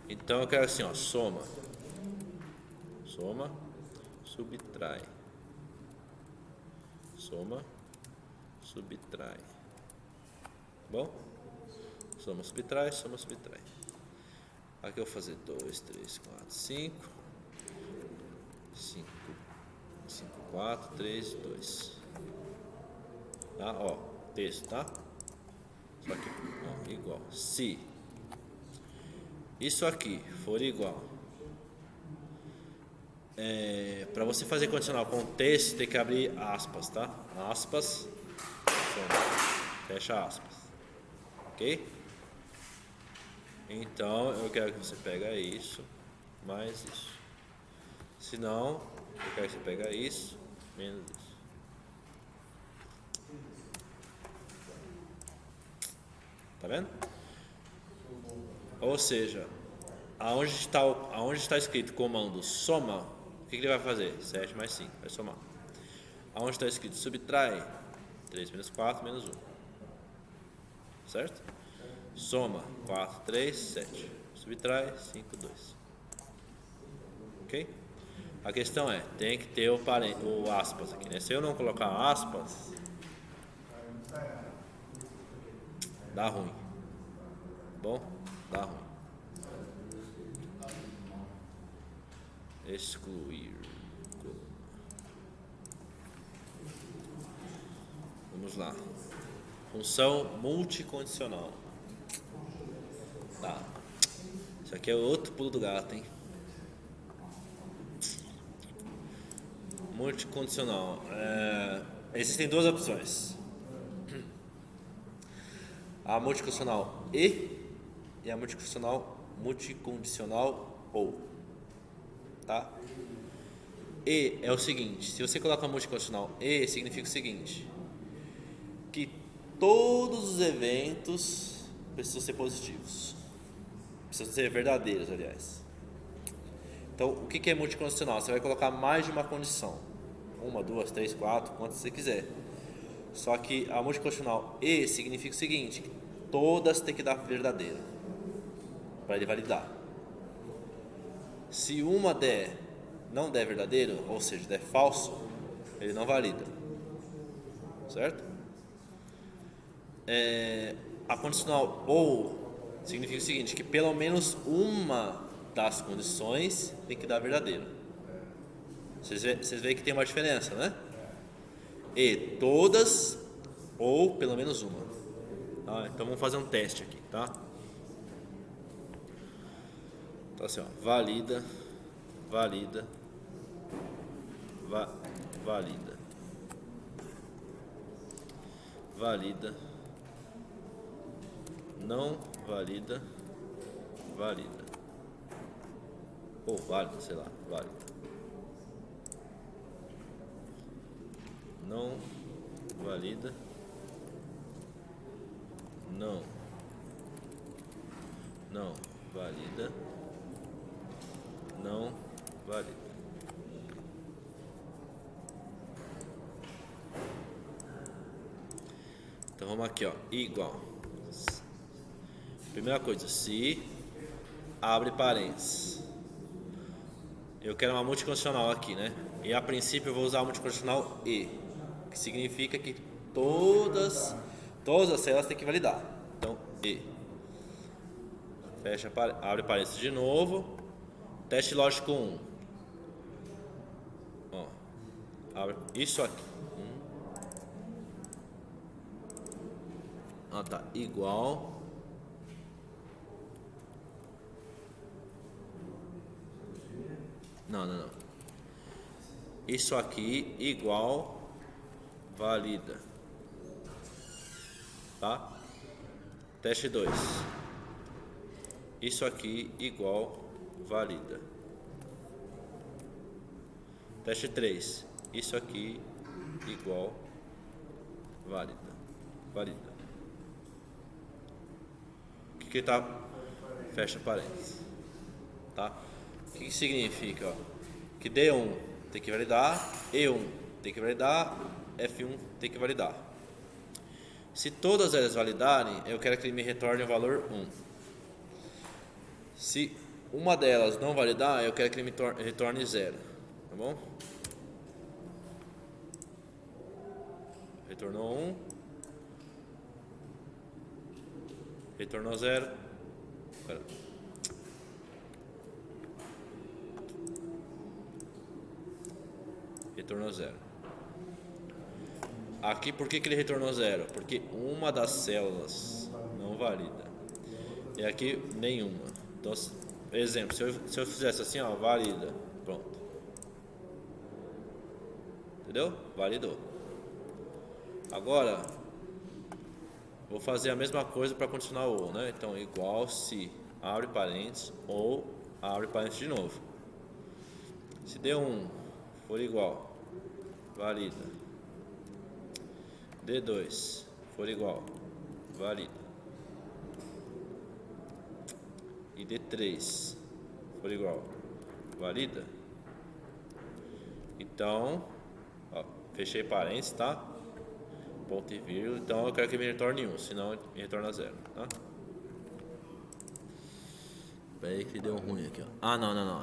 Então eu quero assim, ó, soma. Soma, subtrai. Soma, subtrai. Bom? Soma, subtrai, soma, subtrai. Aqui eu vou fazer 2, 3, 4, 5. 5, 5, 4, 3, 2. Tá? Ó, texto, tá? Só que ó, igual. Se isso aqui for igual, para você fazer condicional com texto, tem que abrir aspas, tá? Aspas, fecha aspas, ok? Então eu quero que você pegue isso mais isso. Se não, eu quero que você pegue isso menos isso. Tá vendo? Ou seja, aonde está escrito comando soma, o que ele vai fazer? 7 mais 5, vai somar. Aonde está escrito subtrai, 3 menos 4 menos 1. Certo? Soma 4, 3, 7. Subtrai 5, 2. Ok? A questão é, tem que ter o aspas aqui, né? Se eu não colocar aspas, dá ruim. Bom, dá ruim. Excluir. Vamos lá. Função multicondicional. Tá. Isso aqui é outro pulo do gato, hein? Multicondicional. Existem duas opções. A multicondicional e a multicondicional ou. Tá? E é o seguinte, se você coloca a multicondicional e, significa o seguinte, que todos os eventos precisam ser positivos, precisam ser verdadeiros, aliás. Então, o que é multicondicional? Você vai colocar mais de uma condição, 1, 2, 3, 4, quantas você quiser. Só que a multicondicional e significa o seguinte, que todas têm que dar verdadeiro para ele validar. Se uma não der verdadeiro, ou seja, der falso, ele não valida. Certo? A condicional ou significa o seguinte, que pelo menos uma das condições tem que dar verdadeiro. Vocês veem que tem uma diferença, né? E todas ou pelo menos uma. Tá? Então vamos fazer um teste aqui, tá? Então assim, ó, valida, valida, valida, valida, não valida, valida, ou válida, sei lá, válida, não valida, não valida, não valida. Então vamos aqui, ó, igual. Primeira coisa, se abre parênteses. Eu quero uma multicondicional aqui, né? E a princípio eu vou usar a multicondicional e, que significa que todas as células têm que validar. Então, e. Fecha, abre parênteses de novo. Teste lógico 1. Ó, abre isso aqui. Tá igual. Não. Isso aqui igual valida. Tá? Teste 2. Isso aqui igual valida. Teste 3. Isso aqui igual valida. Valida. O que tá? Fecha parênteses. Tá? O que significa? Ó, que D1 tem que validar, E1 tem que validar, F1 tem que validar. Se todas elas validarem, eu quero que ele me retorne o valor 1. Se uma delas não validar, eu quero que ele me retorne 0. Tá bom? Retornou 1. Retornou 0. retornou 0. Aqui, por que ele retornou 0? Porque uma das células não valida. E aqui, nenhuma. Então, exemplo, se eu fizesse assim, ó, valida. Pronto. Entendeu? Validou. Agora, vou fazer a mesma coisa para continuar o ou, né? Então, igual se abre parênteses ou abre parênteses de novo. Se D1 for igual, valida. D2 for igual, valida. E D3 for igual, valida. Então, ó, fechei parênteses, tá? Ponto e vírgula. Então eu quero que me retorne 1, senão me retorna 0, tá? Pera aí que deu ruim aqui, ó. Ah, não.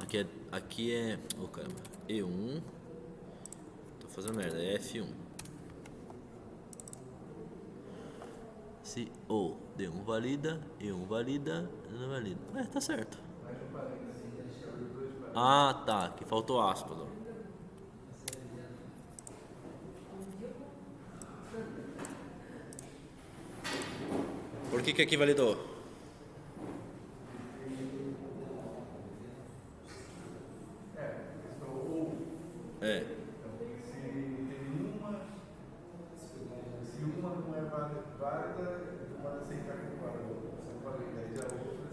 Aqui é... Oh, caramba. E1. Tô fazendo merda, é F1. Se o D1 valida, E1 valida, não valida. Tá certo. Ah, tá. Aqui faltou aspas, ó. Por que aqui validou? É. Se uma não é válida, pode aceitar como válida.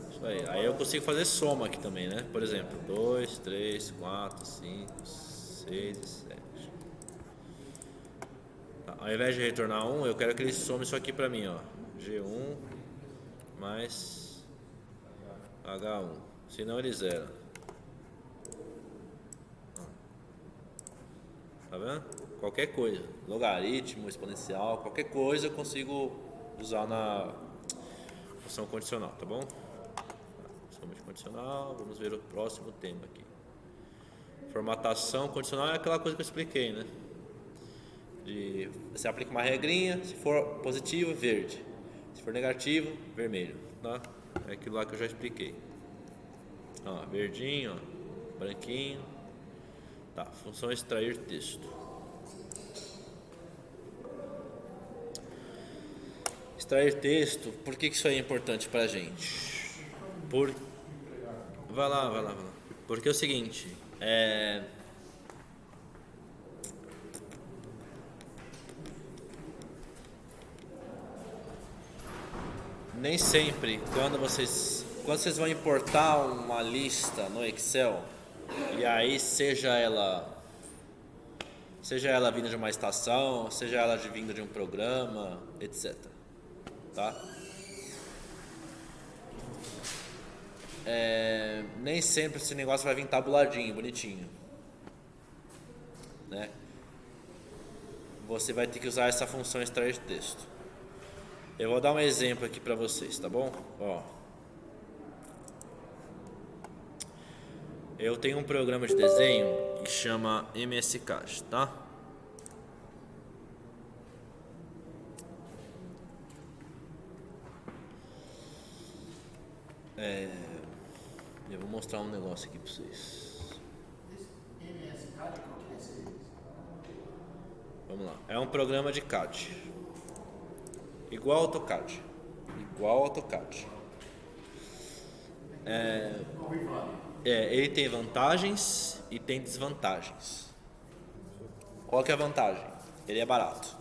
Isso aí eu consigo fazer soma aqui também, né? Por exemplo, 2, 3, 4, 5, 6 e 7. Tá. Ao invés de retornar 1, eu quero que ele some isso aqui pra mim, ó. G1 mais H1. Senão ele zera. Tá vendo? Qualquer coisa, logaritmo, exponencial, qualquer coisa eu consigo usar na função condicional, tá bom? Função condicional, vamos ver o próximo tema aqui. Formatação condicional é aquela coisa que eu expliquei, né? Você aplica uma regrinha, se for positivo, verde. Se for negativo, vermelho, tá? É aquilo lá que eu já expliquei. Ó, verdinho, ó, branquinho. Tá, função extrair texto. Extrair texto, por que isso aí é importante pra gente? Vai lá. Porque é o seguinte, nem sempre quando vocês vão importar uma lista no Excel, e aí seja ela vinda de uma estação, seja ela vinda de um programa, etc. Tá? Nem sempre esse negócio vai vir tabuladinho, bonitinho, né? Você vai ter que usar essa função extrair texto. Eu vou dar um exemplo aqui para vocês, tá bom? Ó, eu tenho um programa de desenho que chama MSCAD, tá? Eu vou mostrar um negócio aqui para vocês. MSCAD, qual que é esse? Vamos lá. É um programa de CAD. Igual AutoCAD. Ele tem vantagens e tem desvantagens. Qual que é a vantagem? Ele é barato.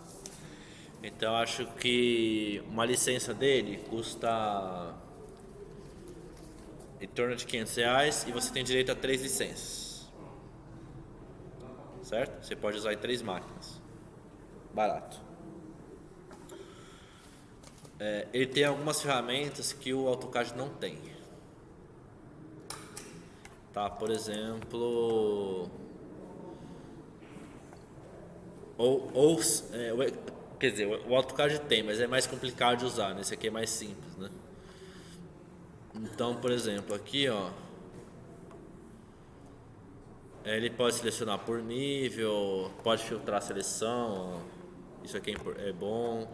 Então acho que uma licença dele custa em torno de R$500 e você tem direito a 3 licenças. Certo? Você pode usar em 3 máquinas. Barato. Ele tem algumas ferramentas que o AutoCAD não tem. Tá, por exemplo, quer dizer, o AutoCAD tem, mas é mais complicado de usar, né? Esse aqui é mais simples, né? Então, por exemplo, aqui, ó, ele pode selecionar por nível, pode filtrar a seleção, ó. Isso aqui é bom.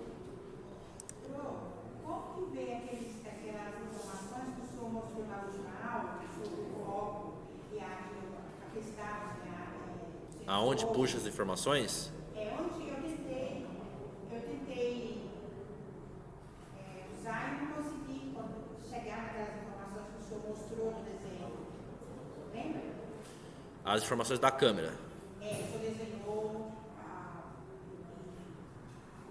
Como que vem aquelas informações que o senhor mostrou na última aula sobre o copo e aqueles dados, Aonde puxa as informações? É onde eu tentei usar e não consegui quando chegar naquelas informações que o senhor mostrou no desenho. Lembra? As informações da câmera. O senhor desenhou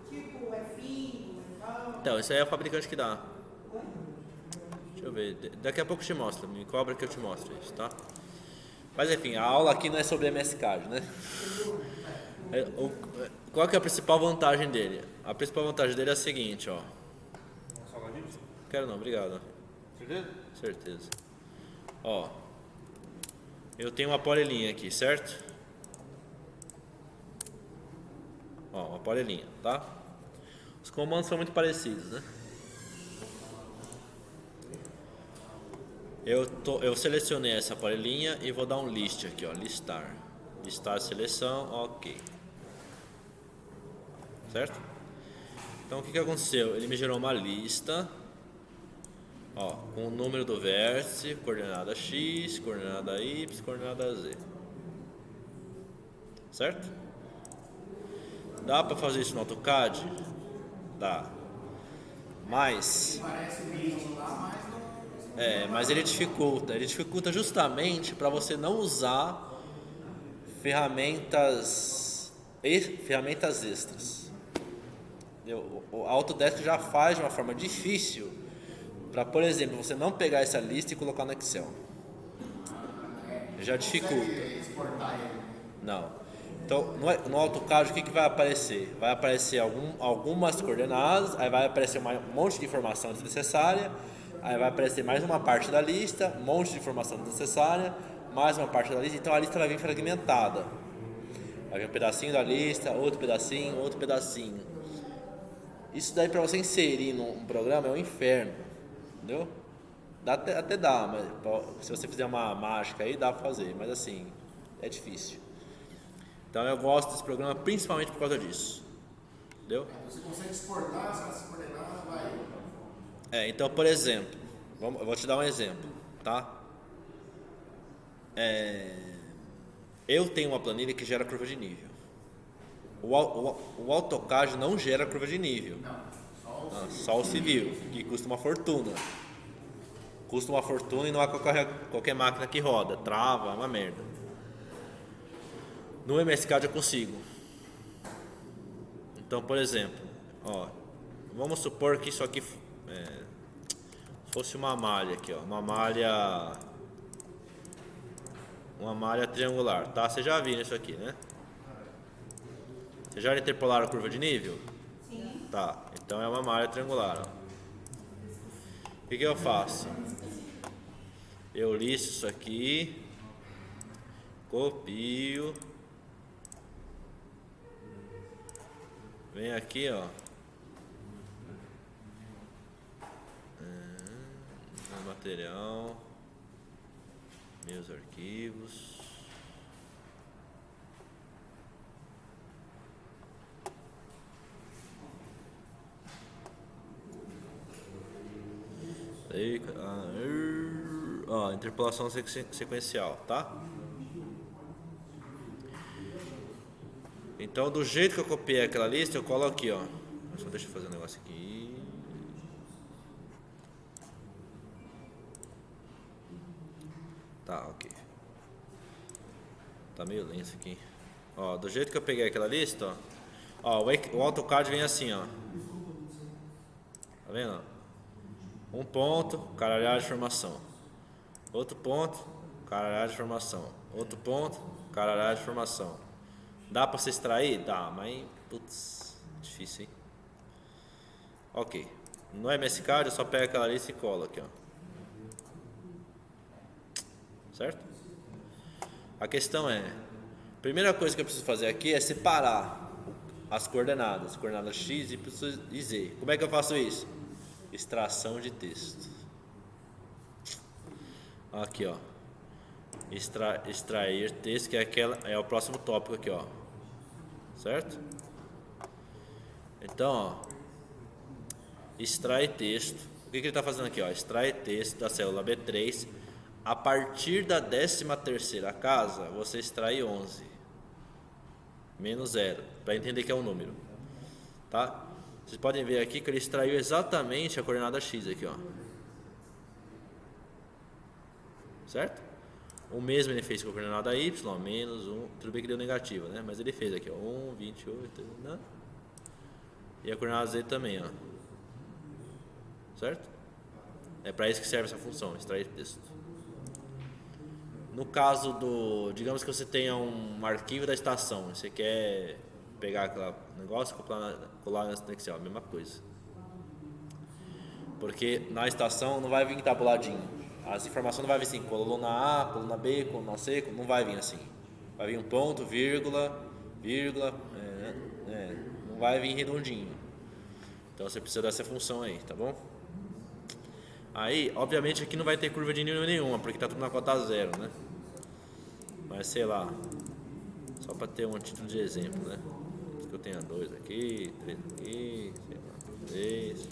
tipo é fino, é não. Então, isso aí é o fabricante que dá. Deixa eu ver, daqui a pouco eu te mostro, me cobra que eu te mostro isso, tá? Mas enfim, a aula aqui não é sobre MSCAD, né? Qual que é a principal vantagem dele? A principal vantagem dele é a seguinte, ó. Salgadinho? Quero não, obrigado. Certeza? Certeza. Ó, eu tenho uma polilinha aqui, certo? Ó, uma polilinha, tá? Os comandos são muito parecidos, né? Eu selecionei essa polilinha e vou dar um list aqui, ó, listar. Listar a seleção, ok. Certo? Então o que aconteceu? Ele me gerou uma lista, ó, com o número do vértice, coordenada X, coordenada Y, coordenada Z. Certo? Dá pra fazer isso no AutoCAD? Dá. Mas Parece o vídeo lá, mas não. mas ele dificulta justamente para você não usar ferramentas extras. O Autodesk já faz de uma forma difícil para, por exemplo, você não pegar essa lista e colocar no Excel. Já dificulta. Exportar ele. Não. Então, no AutoCAD, o que vai aparecer? Vai aparecer algumas coordenadas, aí vai aparecer um monte de informação desnecessária, aí vai aparecer mais uma parte da lista, um monte de informação desnecessária, mais uma parte da lista, então a lista vai vir fragmentada. Vai vir um pedacinho da lista, outro pedacinho, outro pedacinho. Isso daí para você inserir num programa é um inferno, entendeu? Até dá, mas se você fizer uma mágica aí, dá pra fazer, mas assim, é difícil. Então eu gosto desse programa principalmente por causa disso, entendeu? Você consegue exportar essa coordenada, vai. Então, por exemplo, eu vou te dar um exemplo, tá? Eu tenho uma planilha que gera curva de nível. O AutoCAD não gera curva de nível. Não, só o civil, que custa uma fortuna. Custa uma fortuna e não é qualquer máquina que roda, trava, é uma merda. No MSCAD eu consigo. Então, por exemplo, ó, vamos supor que isso aqui fosse uma malha aqui, ó, uma malha triangular, tá? Você já viu isso aqui, né? Você já interpolaram a curva de nível? Sim. Tá, então é uma malha triangular, ó. O que eu faço? Eu listo isso aqui, copio, vem aqui, ó, no material, meus arquivos, interpolação sequencial, tá? Então, do jeito que eu copiei aquela lista, eu colo aqui, ó. Só deixa eu fazer um negócio aqui. Tá, ok. Tá meio lento aqui. Ó, do jeito que eu peguei aquela lista, ó, o AutoCAD vem assim, ó. Tá vendo? Um ponto, caralhada de formação. Outro ponto, caralhada de formação. Outro ponto, caralhada de formação. Dá pra você extrair? Dá, mas putz, difícil, hein? Ok. No MSCAD eu só pego aquela lista e colo aqui, ó. Certo? A questão é, a primeira coisa que eu preciso fazer aqui é separar as coordenadas X, Y e Z. Como é que eu faço isso? Extração de texto. Aqui, ó. Extrair texto, que é o próximo tópico aqui, ó. Certo? Então, ó, extrai texto. O que ele está fazendo aqui, ó? Extrai texto da célula B3. A partir da 13ª casa, você extrai 11. menos 0, para entender que é um número, tá? Vocês podem ver aqui que ele extraiu exatamente a coordenada x aqui, ó. Certo? O mesmo ele fez com a coordenada y, menos 1, tudo bem que deu negativo, né? Mas ele fez aqui, ó, 1, 28, né? E a coordenada z também, ó. Certo? É para isso que serve essa função, extrair texto. No caso do, digamos que você tenha um arquivo da estação, você quer pegar aquele negócio e colar no Excel, a mesma coisa. Porque na estação não vai vir tabuladinho. As informações não vai vir assim, coluna A, coluna B, coluna C, não vai vir assim. Vai vir um ponto, vírgula, não vai vir redondinho. Então você precisa dessa função aí, tá bom? Aí, obviamente aqui não vai ter curva de nível nenhuma, porque tá tudo na cota 0, né? Mas sei lá, só para ter um título de exemplo, né? Que eu tenha 2 aqui, 3 aqui, sei lá, 3,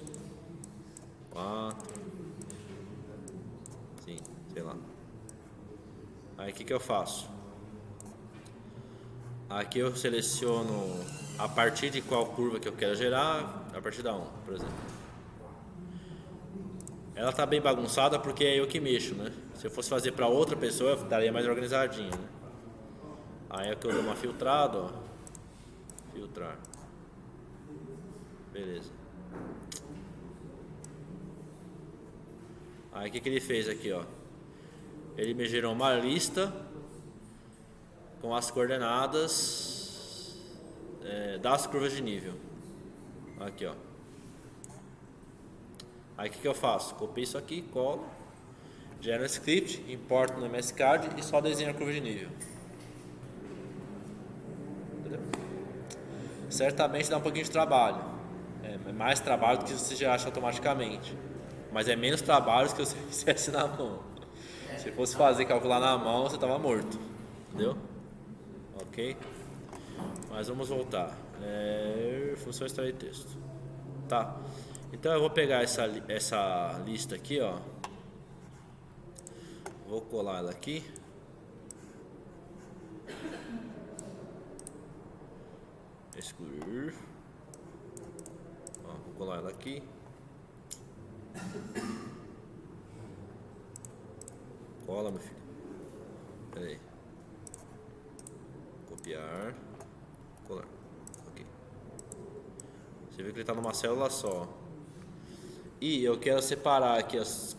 4, 5, sei lá. Aí o que eu faço? Aqui eu seleciono a partir de qual curva que eu quero gerar, a partir da 1, por exemplo. Ela tá bem bagunçada porque é eu que mexo, né? Se eu fosse fazer para outra pessoa, eu daria mais organizadinho, né? Aí aqui eu dou uma filtrada, ó. Filtrar. Beleza. Aí o que ele fez aqui, ó? Ele me gerou uma lista com as coordenadas das curvas de nível. Aqui, ó. Aí o que eu faço? Copio isso aqui, colo, gero um script, importo no MS Card e só desenho a curva de nível. Entendeu? Certamente dá um pouquinho de trabalho. É mais trabalho do que você já acha automaticamente. Mas é menos trabalho do que você fizesse na mão. Se fosse fazer calcular na mão, você estava morto. Entendeu? Ok? Mas vamos voltar. Função extrair texto. Tá. Então eu vou pegar essa lista aqui, ó. Vou colar ela aqui. Excluir. Ó, vou colar ela aqui. Cola, meu filho. Pera aí. Copiar. Colar. Ok. Você vê que ele está numa célula só. E eu quero separar aqui as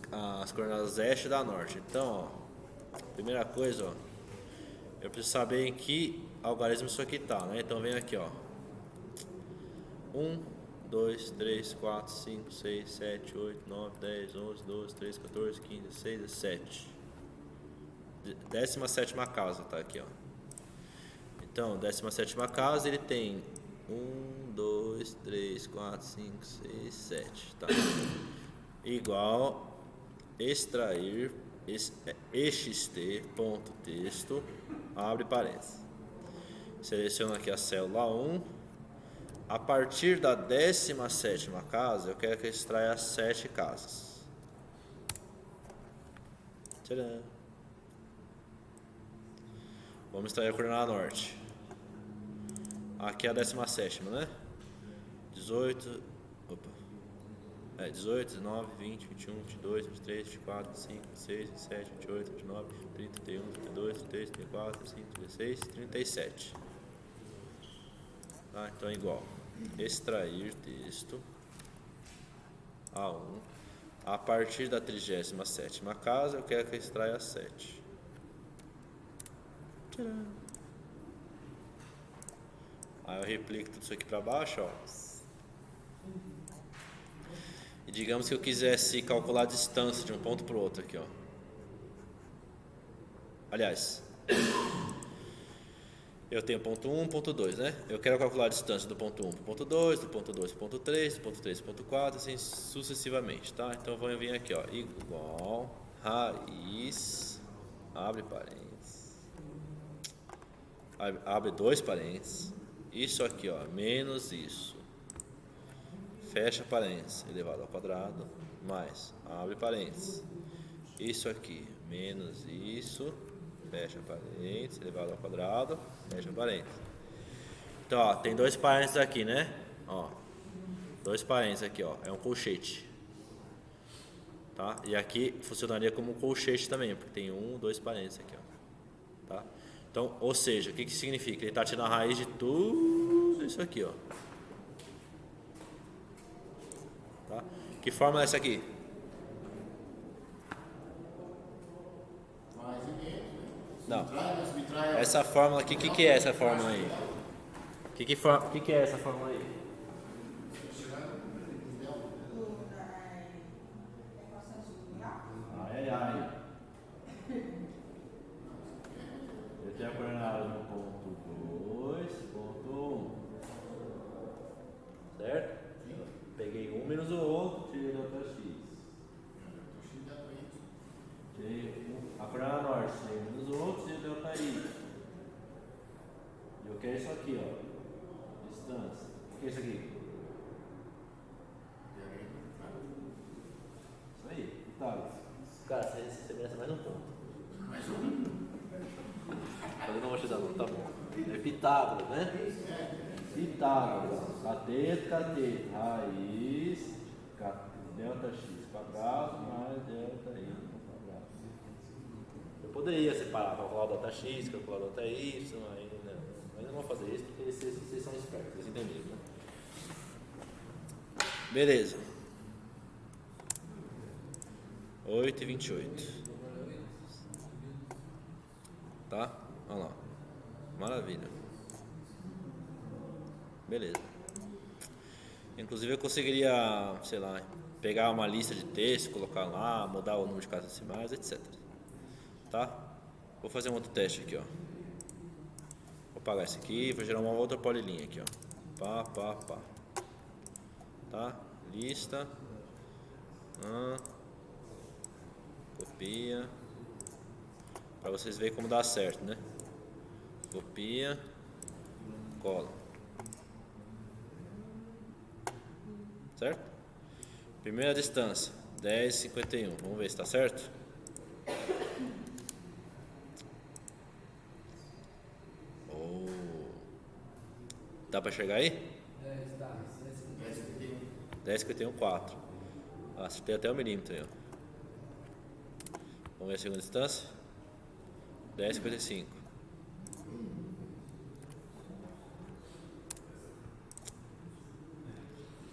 coordenadas leste da norte. Então, ó, primeira coisa, ó, eu preciso saber em que algarismo isso aqui tá, né? Então vem aqui, ó. 1, 2, 3, 4, 5, 6, 7, 8, 9, 10, 11, 12, 13, 14, 15, 16, 17. 17ª casa tá aqui, ó. Então, 17ª casa ele tem 1, 2, 3, 4, 5, 6, 7, tá? Igual extrair ext.texto, abre parênteses. Seleciono aqui a célula 1. A partir da 17ª casa, eu quero que eu extraia as 7 casas. Tcharam! Vamos extrair a coordenada norte. Aqui é a 17ª, né? 18, 19, 20, 21, 22, 23, 24, 25, 26, 27, 28, 29, 30, 31, 32, 33, 34, 35, 16, 37. Tá? Então é igual. Extrair texto A1. A partir da 37ª casa, eu quero que eu extraia 7. Tcharam! Aí eu replico tudo isso aqui para baixo, ó. E digamos que eu quisesse calcular a distância de um ponto para o outro aqui, ó. Aliás, eu tenho ponto 1, ponto 2, né? Eu quero calcular a distância do ponto 1 para o ponto 2, do ponto 2 para o ponto 3, do ponto 3 para o ponto 4, assim sucessivamente, tá? Então vou vir aqui, ó, igual raiz, abre parênteses, abre 2 parênteses, isso aqui, ó, menos isso, fecha parênteses, elevado ao quadrado, mais, abre parênteses, isso aqui, menos isso, fecha parênteses, elevado ao quadrado, fecha parênteses. Então, ó, tem dois parênteses aqui, né? Ó, dois parênteses aqui, ó. É um colchete. Tá? E aqui funcionaria como um colchete também, porque tem dois parênteses aqui, ó. Tá? Então, ou seja, o que significa? Ele está tirando a raiz de tudo isso aqui, ó. Tá? Que fórmula é essa aqui? Não. Essa fórmula aqui, o que é essa fórmula aí? O que é essa fórmula aí? Ai. Eu tenho a coordenada no ponto 2, ponto 1. Certo? Peguei um menos o outro, tirei delta x. Tirei a coordenada norte, tirei um menos o outro, tirei delta y. E eu quero isso aqui, ó. Distância. O que é isso aqui? Isso aí, Pitágoras. Cara, você merece mais um ponto. Mais um? Eu não vou te dar não, tá bom. É Pitágoras, né? Pitágoras. Cateto, raiz, delta x quadrado mais delta y quadrado. Eu poderia separar, calcular o delta x, calcular o delta y, aí, né? Mas eu não vou fazer isso porque vocês são espertos, vocês entenderam, né? Beleza. 8h28. Tá? Olha lá. Maravilha. Beleza. Inclusive eu conseguiria, sei lá, pegar uma lista de texto, colocar lá, mudar o número de casas decimais, etc. Tá? Vou fazer um outro teste aqui, ó. Vou apagar esse aqui, vou gerar uma outra polilinha aqui, ó. Pá. Tá? Lista. Copia. Pra vocês verem como dá certo, né? Copia. Cola. Certo? Primeira distância, 10,51. Vamos ver se está certo? Dá para chegar aí? 10,51, 4. Acertei até o milímetro aí, ó. Vamos ver a segunda distância. 10,55.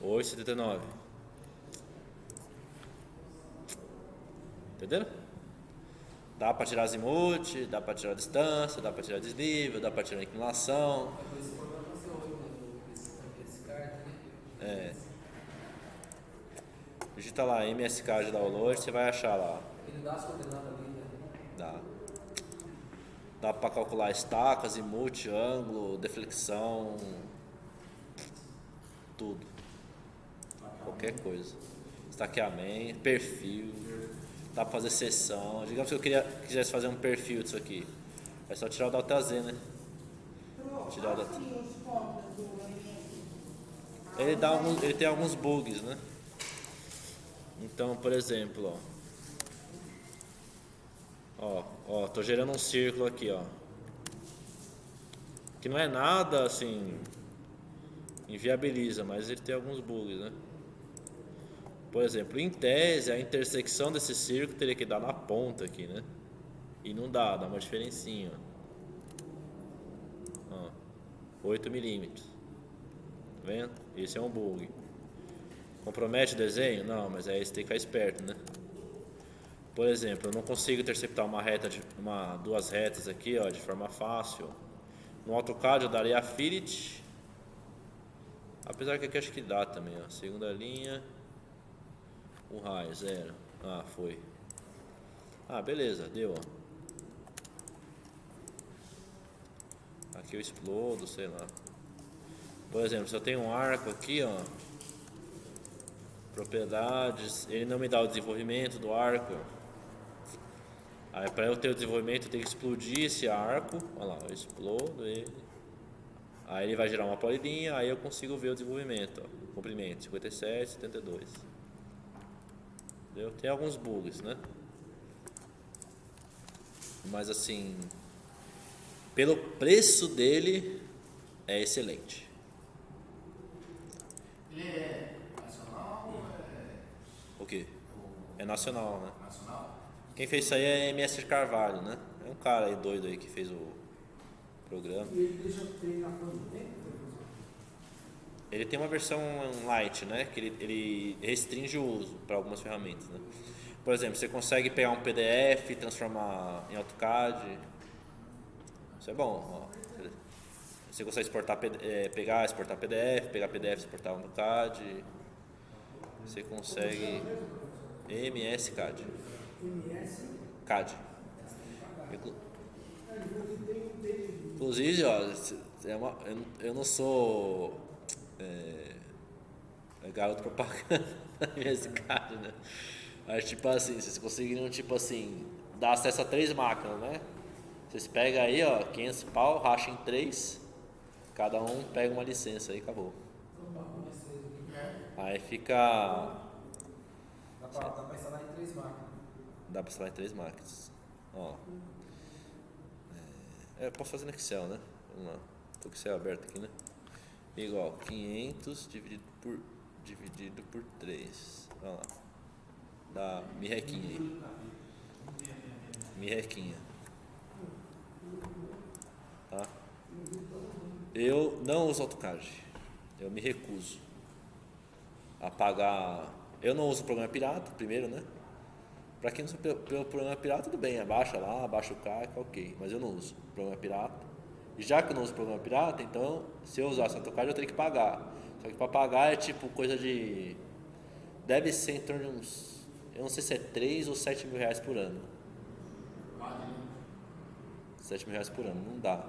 Oito, 79. Entenderam? Dá para tirar azimuth, dá para tirar a distância, dá para tirar desnível, dá para tirar a inclinação. Digita lá MSK de download, você vai achar lá. Ele dá as coordenadas ali, né? Dá para calcular estaca, azimuth, ângulo, deflexão, tudo. Qualquer coisa. Estaqueamento, perfil. Dá para fazer seção. Digamos que eu quisesse fazer um perfil disso aqui. É só tirar o delta Z, né? Tirar o delta. Ele tem alguns bugs, né? Então, por exemplo, ó, tô gerando um círculo aqui, ó, que não é nada assim, inviabiliza, mas ele tem alguns bugs, né? Por exemplo, em tese, a intersecção desse círculo teria que dar na ponta aqui, né? E não dá uma diferencinha, ó, 8 milímetros, tá vendo? Esse é um bug. Compromete o desenho? Não, mas aí você tem que ficar esperto, né? Por exemplo, eu não consigo interceptar duas retas aqui, ó, de forma fácil. No AutoCAD eu daria Affinity. Apesar que aqui acho que dá também, ó. Segunda linha. O raio, 0. Foi. Beleza, deu, ó. Aqui eu explodo, sei lá. Por exemplo, se eu tenho um arco aqui, ó. Propriedades, ele não me dá o desenvolvimento do arco. Aí para eu ter o desenvolvimento eu tenho que explodir esse arco. Olha lá, eu explodo ele. Aí ele vai gerar uma polilinha, aí eu consigo ver o desenvolvimento, ó. Comprimento 57, 72. Entendeu? Tem alguns bugs, né? Mas assim, pelo preço dele, é excelente. Ele é nacional ou O quê? É nacional, né? nacional? Quem fez isso aí é MS Carvalho, né? É um cara aí doido aí que fez o programa. E ele deixa treinar quanto tempo? Ele tem uma versão light, né? Que ele restringe o uso para algumas ferramentas, né? Por exemplo, você consegue pegar um PDF e transformar em AutoCAD. Isso é bom. Ó. Você consegue exportar, exportar PDF, pegar PDF, exportar um AutoCAD. Você consegue MS CAD. MS? CAD. Inclusive, ó, eu não sou garoto propaganda MS CAD, né? Mas tipo assim, vocês conseguiriam tipo assim, dar acesso a 3 máquinas, né? Vocês pegam aí, ó, 500 pau, racha em 3, cada um pega uma licença aí, acabou. Aí fica. Dá pra instalar em 3 máquinas. Dá pra instalar em 3 máquinas. Ó. Eu posso fazer no Excel, né? Vamos lá. Tô com o Excel aberto aqui, né? Igual 500 dividido por 3. Olha lá. Dá mirrequinha aí. Mirrequinha. Tá? Eu não uso AutoCAD. Eu me recuso a pagar. Eu não uso programa pirata, primeiro, né? Pra quem não usa pelo programa pirata, tudo bem, abaixa lá, abaixa o CAC, ok. Mas eu não uso programa pirata. E já que eu não uso programa pirata, então se eu usasse AutoCAD eu teria que pagar. Só que pra pagar é tipo coisa de. Deve ser em torno de uns. Eu não sei se é 3 ou 7 mil reais por ano. 7 mil reais por ano, não dá.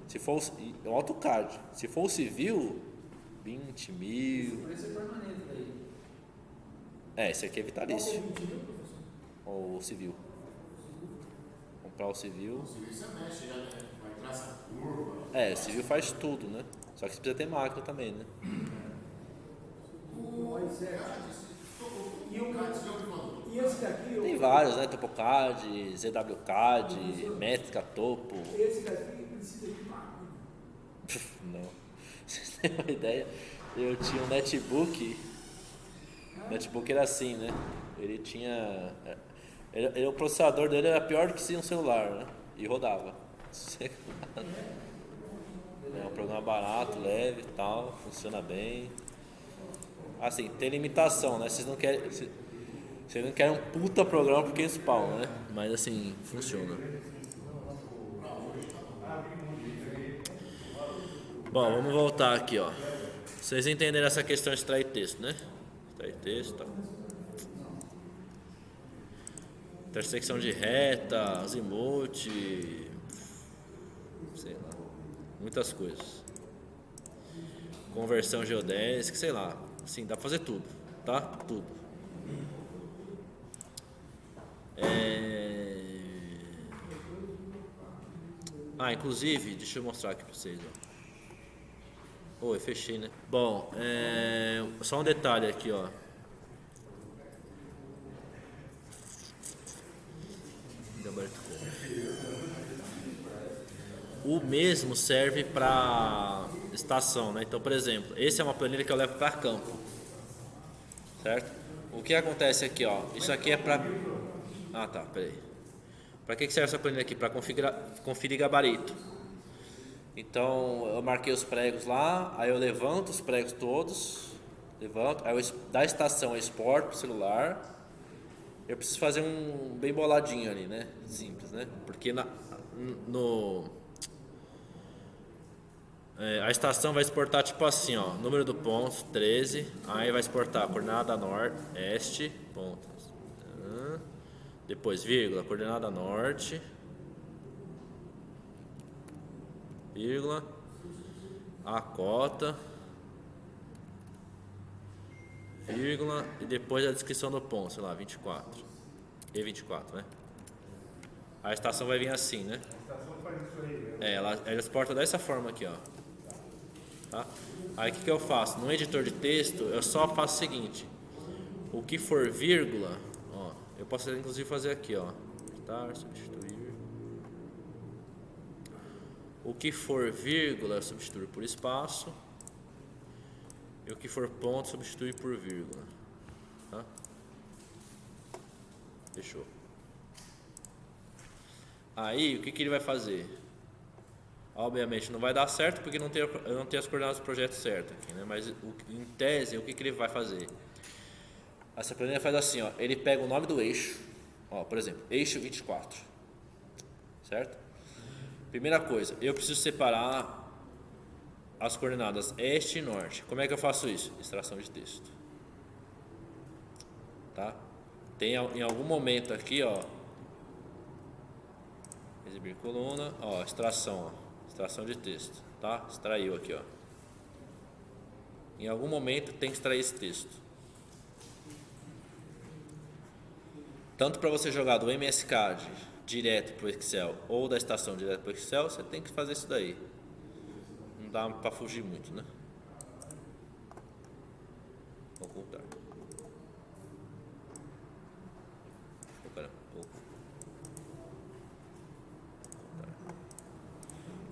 Se for o AutoCAD, se for o civil, 20 mil. O preço é permanente daí. Esse aqui é vitalício. 20 mil, professor? Ou o civil. Comprar o civil. O civil você mexe, já vai traçar curva. O civil faz tudo, né? Só que você precisa ter máquina também, né? E esse daqui? Tem vários, né? TopoCAD, ZWCAD, Métrica, Topo. Esse daqui precisa de máquina. Não. Vocês têm uma ideia? Eu tinha um netbook. O netbook era assim, né? Ele tinha. O processador dele era pior do que um celular, né? E rodava. É um programa barato, leve e tal, funciona bem. Assim, tem limitação, né? Vocês não querem um puta programa porque eles pau, né? Mas assim, funciona. Bom, vamos voltar aqui, ó. Vocês entenderam essa questão de extrair texto, né? Extrair texto, tá? Intersecção de reta, azimuth, sei lá, muitas coisas. Conversão geodésica, sei lá. Assim, dá pra fazer tudo, tá? Tudo. Inclusive, deixa eu mostrar aqui pra vocês, ó. Eu fechei, né? Bom, só um detalhe aqui, ó. O mesmo serve para estação, né? Então, por exemplo, esse é uma planilha que eu levo para campo, certo? O que acontece aqui, ó? Isso aqui é para. Tá, peraí. Para que serve essa planilha aqui? Para conferir gabarito. Então, eu marquei os pregos lá, aí eu levanto os pregos todos, aí da estação eu exporto pro celular. Eu preciso fazer um bem boladinho ali, né? Simples, né? Porque a estação vai exportar tipo assim, ó, número do ponto 13, aí vai exportar a coordenada este, ponto, depois vírgula, coordenada norte, vírgula, a cota, vírgula, e depois a descrição do ponto, sei lá, 24, E24, né? A estação vai vir assim, né? A estação faz isso aí, né? Ela exporta dessa forma aqui, ó. Tá? Aí o que eu faço? No editor de texto, eu só faço o seguinte: o que for vírgula, ó, eu posso inclusive fazer aqui, ó. Substituir. O que for vírgula eu substituo por espaço. E o que for ponto substitui por vírgula. Tá? Fechou. Aí o que ele vai fazer? Obviamente não vai dar certo porque eu não tenho as coordenadas do projeto certas aqui, né? Mas em tese o que ele vai fazer? Essa planilha faz assim, ó, ele pega o nome do eixo, ó, por exemplo, eixo 24, certo? Primeira coisa, eu preciso separar as coordenadas este e norte. Como é que eu faço isso? Extração de texto, tá? Tem em algum momento aqui, ó, exibir coluna, ó, extração de texto, tá? Extraiu aqui, ó. Em algum momento tem que extrair esse texto. Tanto para você jogar do MSCAD direto para o Excel ou da estação direto para o Excel, você tem que fazer isso daí. Não dá para fugir muito, né? Vou ocultar.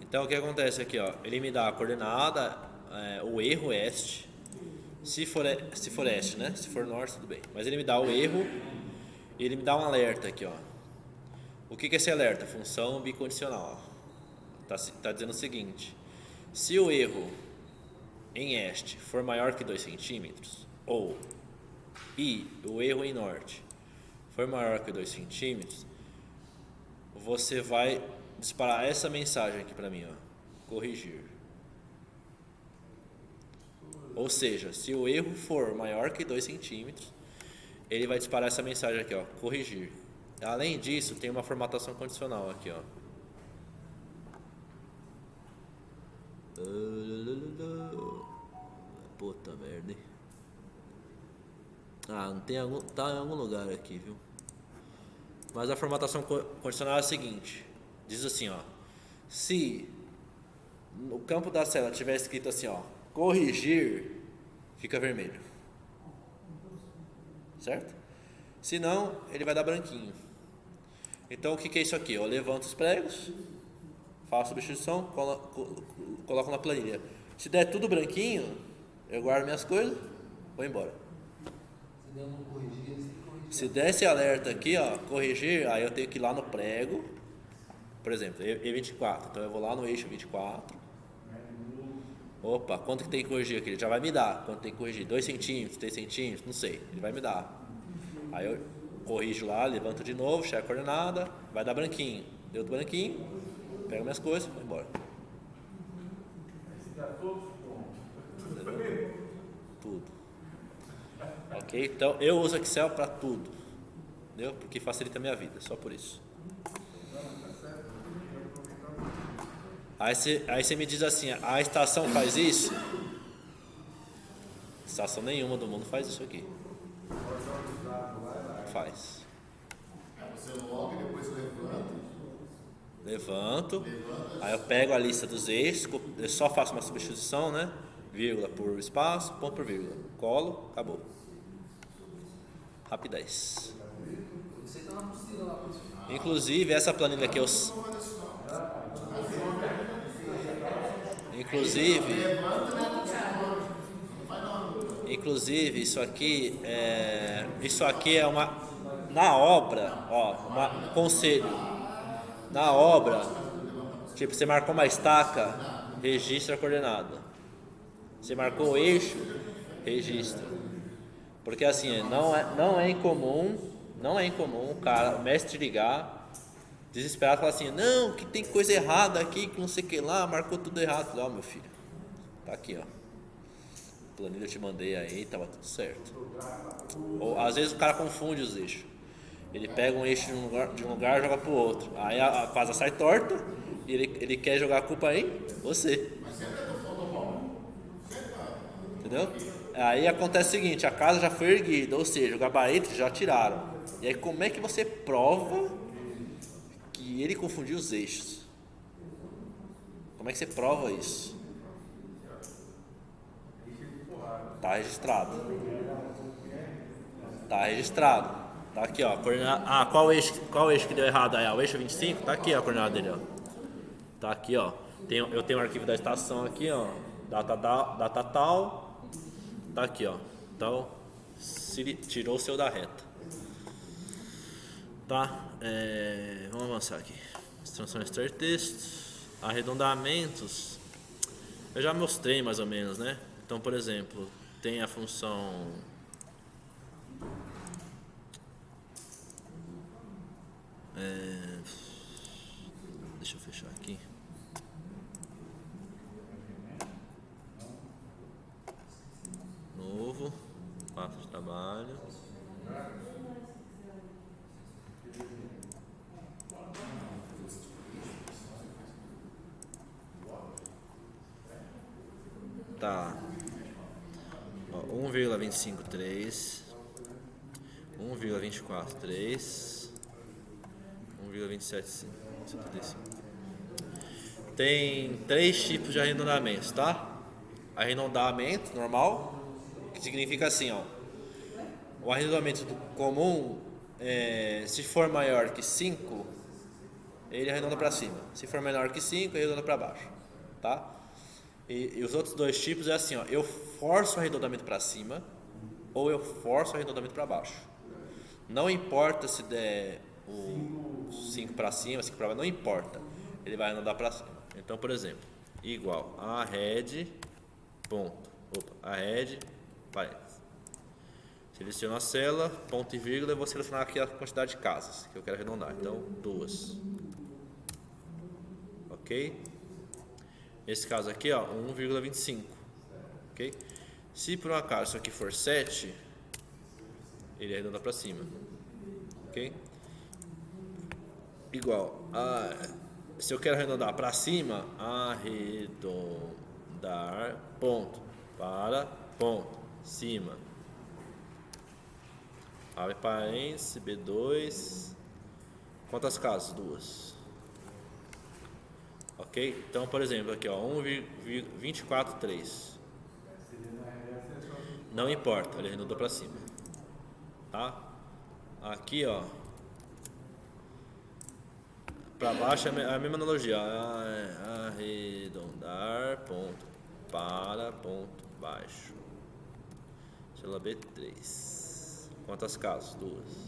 Então o que acontece aqui, ó? Ele me dá a coordenada, o erro este. Se for este, né? Se for norte, tudo bem. Mas ele me dá o erro e ele me dá um alerta aqui, ó. O que é esse alerta? Função bicondicional. Tá dizendo o seguinte: se o erro em este for maior que 2 centímetros, e o erro em norte for maior que 2 centímetros, você vai disparar essa mensagem aqui para mim, ó, corrigir. Ou seja, se o erro for maior que 2 centímetros, ele vai disparar essa mensagem aqui, ó, corrigir. Além disso, tem uma formatação condicional aqui, ó. Puta merda, hein? Não tem tá em algum lugar aqui, viu? Mas a formatação condicional é a seguinte: diz assim, ó, se no campo da célula tiver escrito assim, ó, corrigir, fica vermelho, certo? Se não, ele vai dar branquinho. Então o que é isso aqui? Eu levanto os pregos, faço a substituição, coloco na planilha. Se der tudo branquinho, eu guardo minhas coisas, vou embora. Se der esse alerta aqui, ó, corrigir, aí eu tenho que ir lá no prego. Por exemplo, E24, então eu vou lá no eixo 24. Opa, quanto que tem que corrigir aqui? Ele já vai me dar. Quanto tem que corrigir? 2 centímetros, 3 centímetros, não sei. Ele vai me dar. Aí eu corrijo lá, levanto de novo, checo a coordenada, vai dar branquinho. Deu branquinho, pego minhas coisas, vou embora. Entendeu? Tudo. Ok? Então eu uso Excel para tudo. Entendeu? Porque facilita a minha vida, só por isso. Aí você me diz assim, a estação faz isso? Estação nenhuma do mundo faz isso aqui. Faz. Você loga e depois Levanto. Aí eu pego a lista dos eixos, eu só faço uma substituição, né? Vírgula por espaço, ponto por vírgula. Colo, acabou. Rapidez. Inclusive essa planilha aqui Inclusive isso aqui é uma na obra, ó, um conselho. Na obra, tipo, você marcou uma estaca, registra a coordenada. Você marcou o eixo, registra. Porque assim, não é incomum o mestre ligar desesperado e falar assim, não, que tem coisa errada aqui, que não sei o que lá, marcou tudo errado. Ó, meu filho, tá aqui, ó. Planilha eu te mandei aí, tava tudo certo. Ou às vezes o cara confunde os eixos. Ele pega um eixo de um lugar e joga pro outro. Aí a casa sai torta e ele quer jogar a culpa em você. Entendeu? Aí acontece o seguinte, a casa já foi erguida, ou seja, o gabarito já tiraram. E aí como é que você prova que ele confundiu os eixos? Como é que você prova isso? Tá registrado. Tá aqui, ó, coordenada. Qual eixo que deu errado aí? O eixo 25? Tá aqui, ó, a coordenada dele, ó. Tá aqui, ó. Eu tenho o arquivo da estação aqui, ó. Data tal. Tá aqui, ó. Então, se tirou o seu da reta. Tá? Vamos avançar aqui. Extração extrair texto. Arredondamentos. Eu já mostrei mais ou menos, né? Então, por exemplo, tem a função deixa eu fechar aqui. Novo, passo de trabalho. Tá. 1,253, 1,243, 1,275. Tem 3 tipos de arredondamentos, tá? Arredondamento normal, que significa assim, ó. O arredondamento comum, se for maior que 5, ele arredonda para cima. Se for menor que 5, ele arredonda para baixo, tá? E os outros 2 tipos é assim, ó, eu forço o arredondamento para cima ou eu forço o arredondamento para baixo. Não importa se der o 5 para cima, 5 para baixo, não importa. Ele vai arredondar para cima. Então, por exemplo, igual a head, ponto. A head, parênteses. Seleciono a célula, ponto e vírgula, e vou selecionar aqui a quantidade de casas que eu quero arredondar. Então, 2. Ok? Nesse caso aqui, ó, 1,25. Ok? Se por um acaso isso aqui for 7, ele arredonda para cima. Ok? Igual a, se eu quero arredondar para cima, arredondar, ponto, para, ponto, cima. Abre parênteses, B2. Quantas casas? 2. Ok? Então, por exemplo, aqui, ó, 1,243. Não importa, ele arredondou para cima. Tá? Aqui, ó, para baixo é a mesma analogia. Arredondar, ponto, para, ponto, baixo. Célula B3. Quantas casas? 2.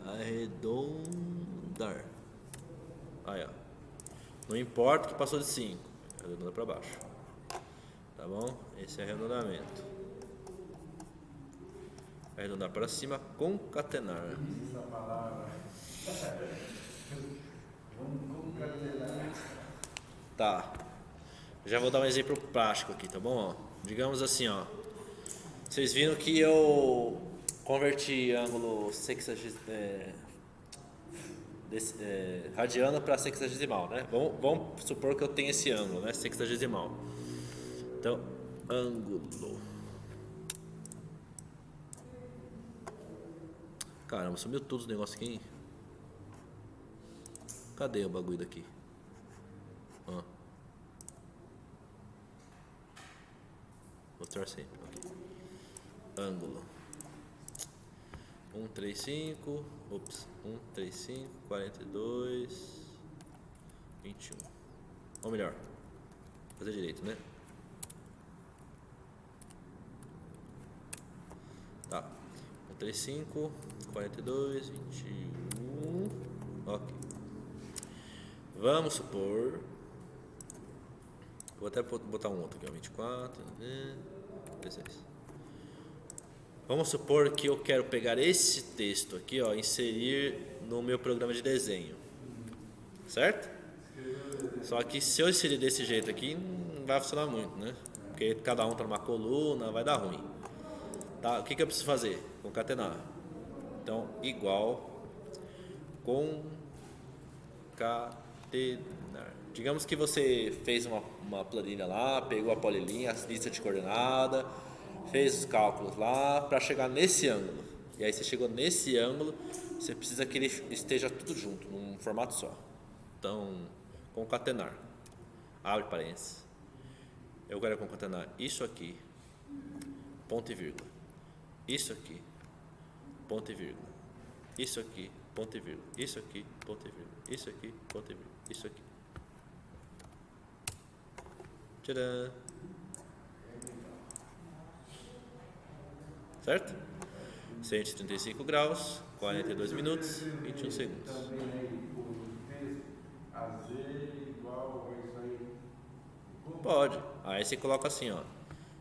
Arredondar. Aí, ó. Não importa que passou de 5, arredonda para baixo. Tá bom? Esse é arredondamento. Arredondar para cima, concatenar. Essa palavra. Vamos concatenar. Tá. Já vou dar um exemplo prático aqui, tá bom? Ó, digamos assim, ó. Vocês viram que eu converti ângulo radiano para sexagesimal, né? Vamos supor que eu tenho esse ângulo, né? Sexagesimal. Então, ângulo. Caramba, sumiu todos os negócios aqui. Cadê o bagulho daqui? Ó. Mostrar sempre. Okay. Ângulo. 135. Ops. 135, 42, 21. Ou melhor, fazer direito, né? Tá. 135, 42, 21. Ok. Vamos supor. Vou até botar um outro aqui, ó. 24, 16. Vamos supor que eu quero pegar esse texto aqui, ó, inserir no meu programa de desenho. Certo? Só que se eu inserir desse jeito aqui, não vai funcionar muito, né? Porque cada um tá numa coluna, vai dar ruim. Tá? O que eu preciso fazer? Concatenar. Então, igual concatenar. Digamos que você fez uma planilha lá, pegou a polilinha, a lista de coordenada, fez os cálculos lá para chegar nesse ângulo. E aí você chegou nesse ângulo, você precisa que ele esteja tudo junto, num formato só. Então, concatenar. Abre parênteses. Eu quero concatenar isso aqui, ponto e vírgula. Isso aqui, ponto e vírgula. Isso aqui, ponto e vírgula. Isso aqui, ponto e vírgula. Isso aqui, ponto e vírgula. Isso aqui. Tcharam! Certo? 135 graus, 42 minutos, 21 segundos. Também aí, o texto, AZ igual a isso aí. Pode. Aí você coloca assim, ó.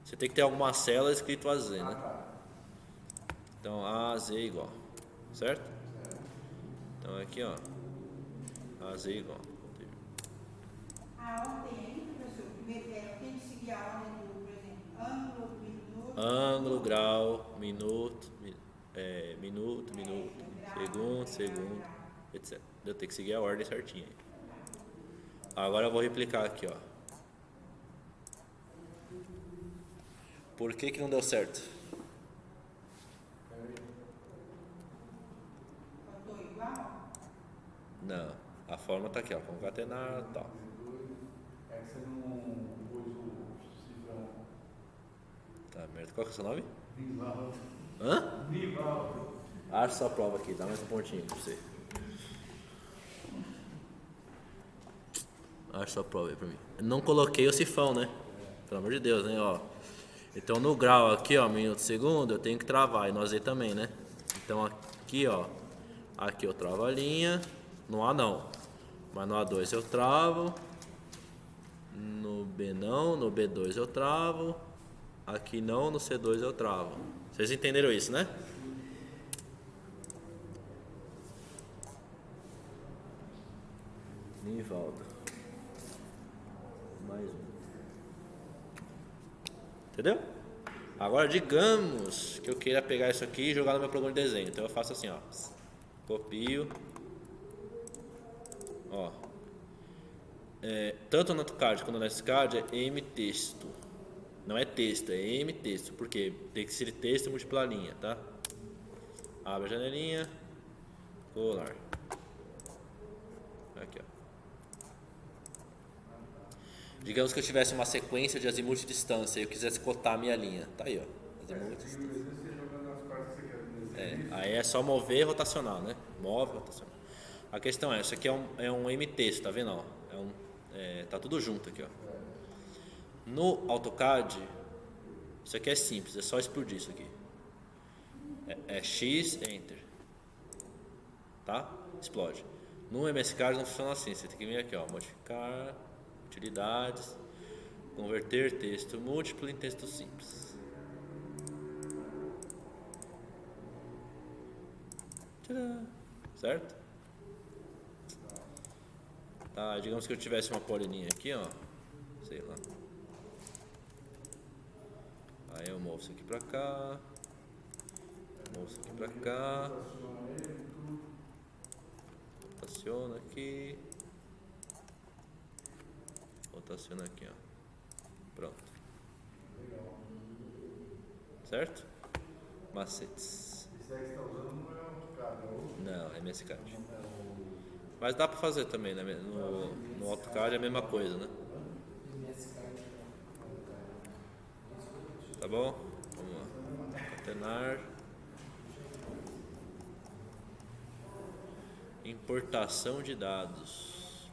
Você tem que ter alguma célula escrito AZ, né? Então AZ igual. Certo? Então aqui, ó. AZ igual. A ordem aí, professor, primeiro tem que seguir a ordem do, por exemplo, ângulo, minuto. Ângulo, grau, minuto, segundo, etc. Eu tenho que seguir a ordem certinha. Agora eu vou replicar aqui, ó. Por que que não deu certo? Botou igual? Não, a forma tá aqui, ó, concatenar, tal. É que você não pôs o cifrão. Tá, merda. Qual que é o seu nome? Nivaldo. Hã? Nivaldo. Acha sua prova aqui, dá mais um pontinho pra você. Acha sua prova aí pra mim. Eu não coloquei o cifrão, né? Pelo amor de Deus, né, ó. Então no grau aqui, ó, minuto, segundo, eu tenho que travar, e no AZ também, né? Então aqui, ó, aqui eu travo a linha, no A não, mas no A2 eu travo, no B não, no B2 eu travo, aqui não, no C2 eu travo. Vocês entenderam isso, né? Nivaldo. Mais um. Entendeu? Agora digamos que eu queira pegar isso aqui e jogar no meu programa de desenho. Então eu faço assim, ó. Copio. Ó. Tanto no AutoCAD quanto no SCAD é M-texto. Não é texto, é M-texto. Por quê? Tem que ser texto múltipla linha, tá? Abre a janelinha. Colar. Aqui, ó. Digamos que eu tivesse uma sequência de azimuth de distância e eu quisesse cotar a minha linha. Tá aí, ó. Azimuth de distância. Aí é só mover e rotacional, né? Move, rotacional. A questão é, isso aqui é um M-texto, tá vendo? Ó? Tá tudo junto aqui, ó. No AutoCAD, isso aqui é simples, é só explodir isso aqui. É X, Enter. Tá? Explode. No MSCAD não funciona assim, você tem que vir aqui, ó. Modificar, utilidades, converter texto múltiplo em texto simples. Tcharam! Certo? Tá, digamos que eu tivesse uma polilinha aqui, ó. Sei lá. Aí eu movo isso aqui pra cá. Movo isso aqui pra cá. Rotaciona aqui. Rotaciona aqui, ó. Pronto. Certo? Macetes. Esse aí que você está usando não é AutoCAD, é outro. Não, é MSCAD. Mas dá pra fazer também, né? No AutoCAD é a mesma coisa, né? Tá bom? Vamos lá. Concatenar. Importação de dados.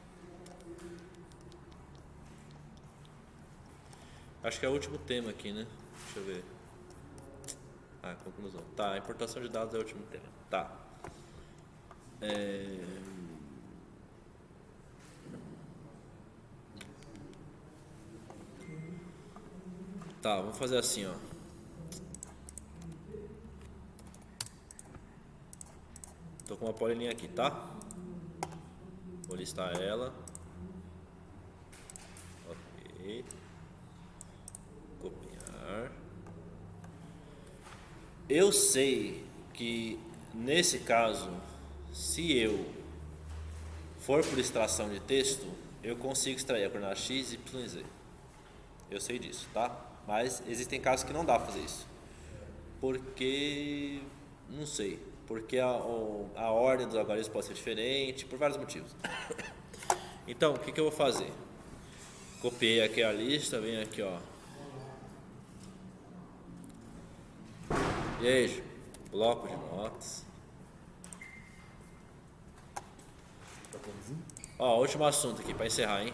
Acho que é o último tema aqui, né? Deixa eu ver. Conclusão. Tá, importação de dados é o último tema. Tá. Tá, vamos fazer assim, ó. Tô com uma polilinha aqui, tá? Vou listar ela. Ok. Copiar. Eu sei que nesse caso, se eu for por extração de texto, eu consigo extrair a coordenada x, y e z. Eu sei disso, tá? Mas existem casos que não dá pra fazer isso. Porque... não sei. Porque a ordem dos algarismos pode ser diferente, por vários motivos. Então, o que eu vou fazer? Copiei aqui a lista, venho aqui, ó. E aí, bloco de notas. Ó, último assunto aqui para encerrar, hein?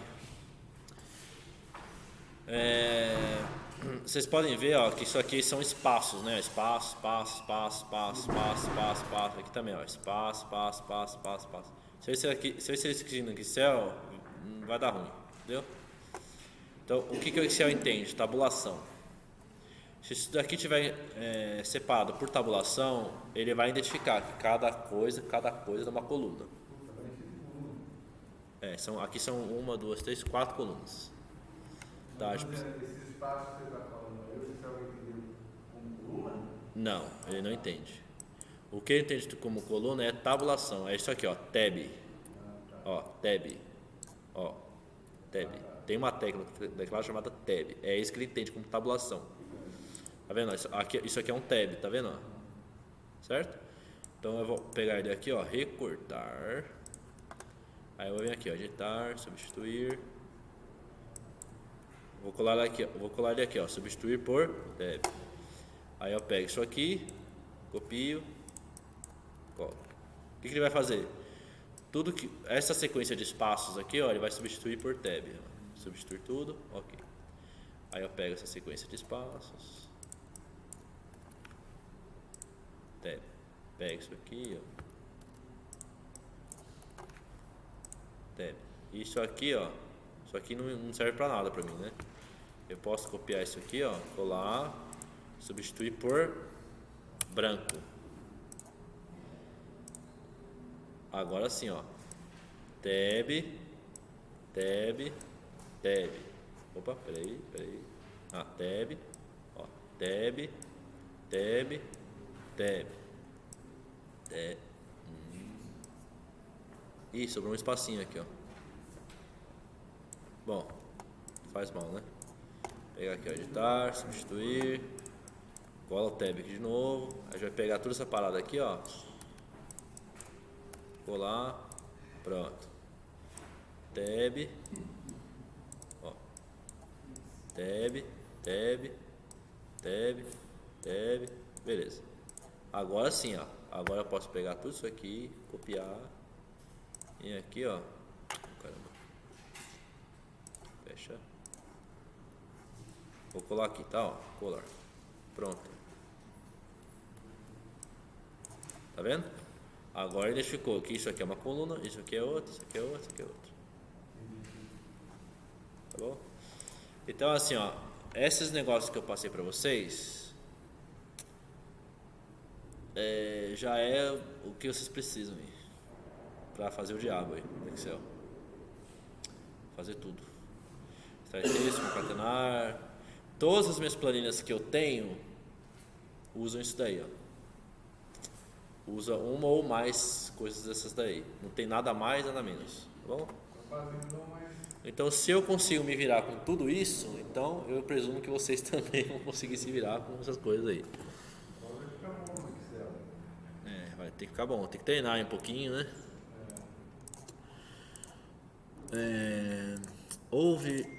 Vocês podem ver, ó, que isso aqui são espaços, né? Espaço, espaço, espaço, espaço, espaço, espaço, espaço. Aqui também, ó, espaço, espaço, espaço, espaço, espaço. Se eu ser aqui no Excel, vai dar ruim, entendeu? Então, o que o Excel entende? Tabulação. Se isso daqui tiver separado por tabulação, ele vai identificar que cada coisa é uma coluna. Aqui são 1, 2, 3, 4 colunas. Tá, Esse espaço que você está falando aí, você vai entender como coluna? Não, ele não entende. O que ele entende como coluna é tabulação. É isso aqui, ó, tab. Ó, tab. Ó, tab. Tem uma tecla chamada tab. É isso que ele entende como tabulação. Tá vendo? Isso aqui é um tab, tá vendo? Certo? Então eu vou pegar ele aqui, ó, recortar. Aí eu vou vir aqui, ó, editar, substituir. Vou colar ele aqui, ó, substituir por tab. Aí eu pego isso aqui, copio, colo. O que ele vai fazer? Essa sequência de espaços aqui, ó, ele vai substituir por tab. Ó. Substituir tudo, ok. Aí eu pego essa sequência de espaços. Tab. Pego isso aqui, ó. Tab. Isso aqui, ó. Isso aqui não serve pra nada pra mim, né? Eu posso copiar isso aqui, ó, colar, substituir por branco. Agora sim, ó. Tab, tab, tab. Opa, peraí. Tab, ó, tab, tab, tab. Ih, sobrou um espacinho aqui, ó. Bom, faz mal, né? Pegar aqui, ó, editar, substituir. Cola o tab aqui de novo. Aí a gente vai pegar toda essa parada aqui, ó. Colar. Pronto. Tab. Ó. Tab, tab, tab, tab. Beleza. Agora sim, ó. Agora eu posso pegar tudo isso aqui, copiar. E aqui, ó. Caramba. Fecha. Vou colar aqui, tá? Ó, colar. Pronto. Tá vendo? Agora ele identificou que isso aqui é uma coluna, isso aqui é outra, isso aqui é outra, isso aqui é outra. Tá bom? Então assim, ó, esses negócios que eu passei pra vocês já é o que vocês precisam aí pra fazer o diabo aí no Excel. Fazer tudo. Extrair texto, concatenar. Todas as minhas planilhas que eu tenho usam isso daí, ó. Usa uma ou mais coisas dessas daí. Não tem nada mais, nada menos. Tá bom? Então, se eu consigo me virar com tudo isso, então eu presumo que vocês também vão conseguir se virar com essas coisas aí. Vai ter que ficar bom. Tem que treinar aí um pouquinho, né? Houve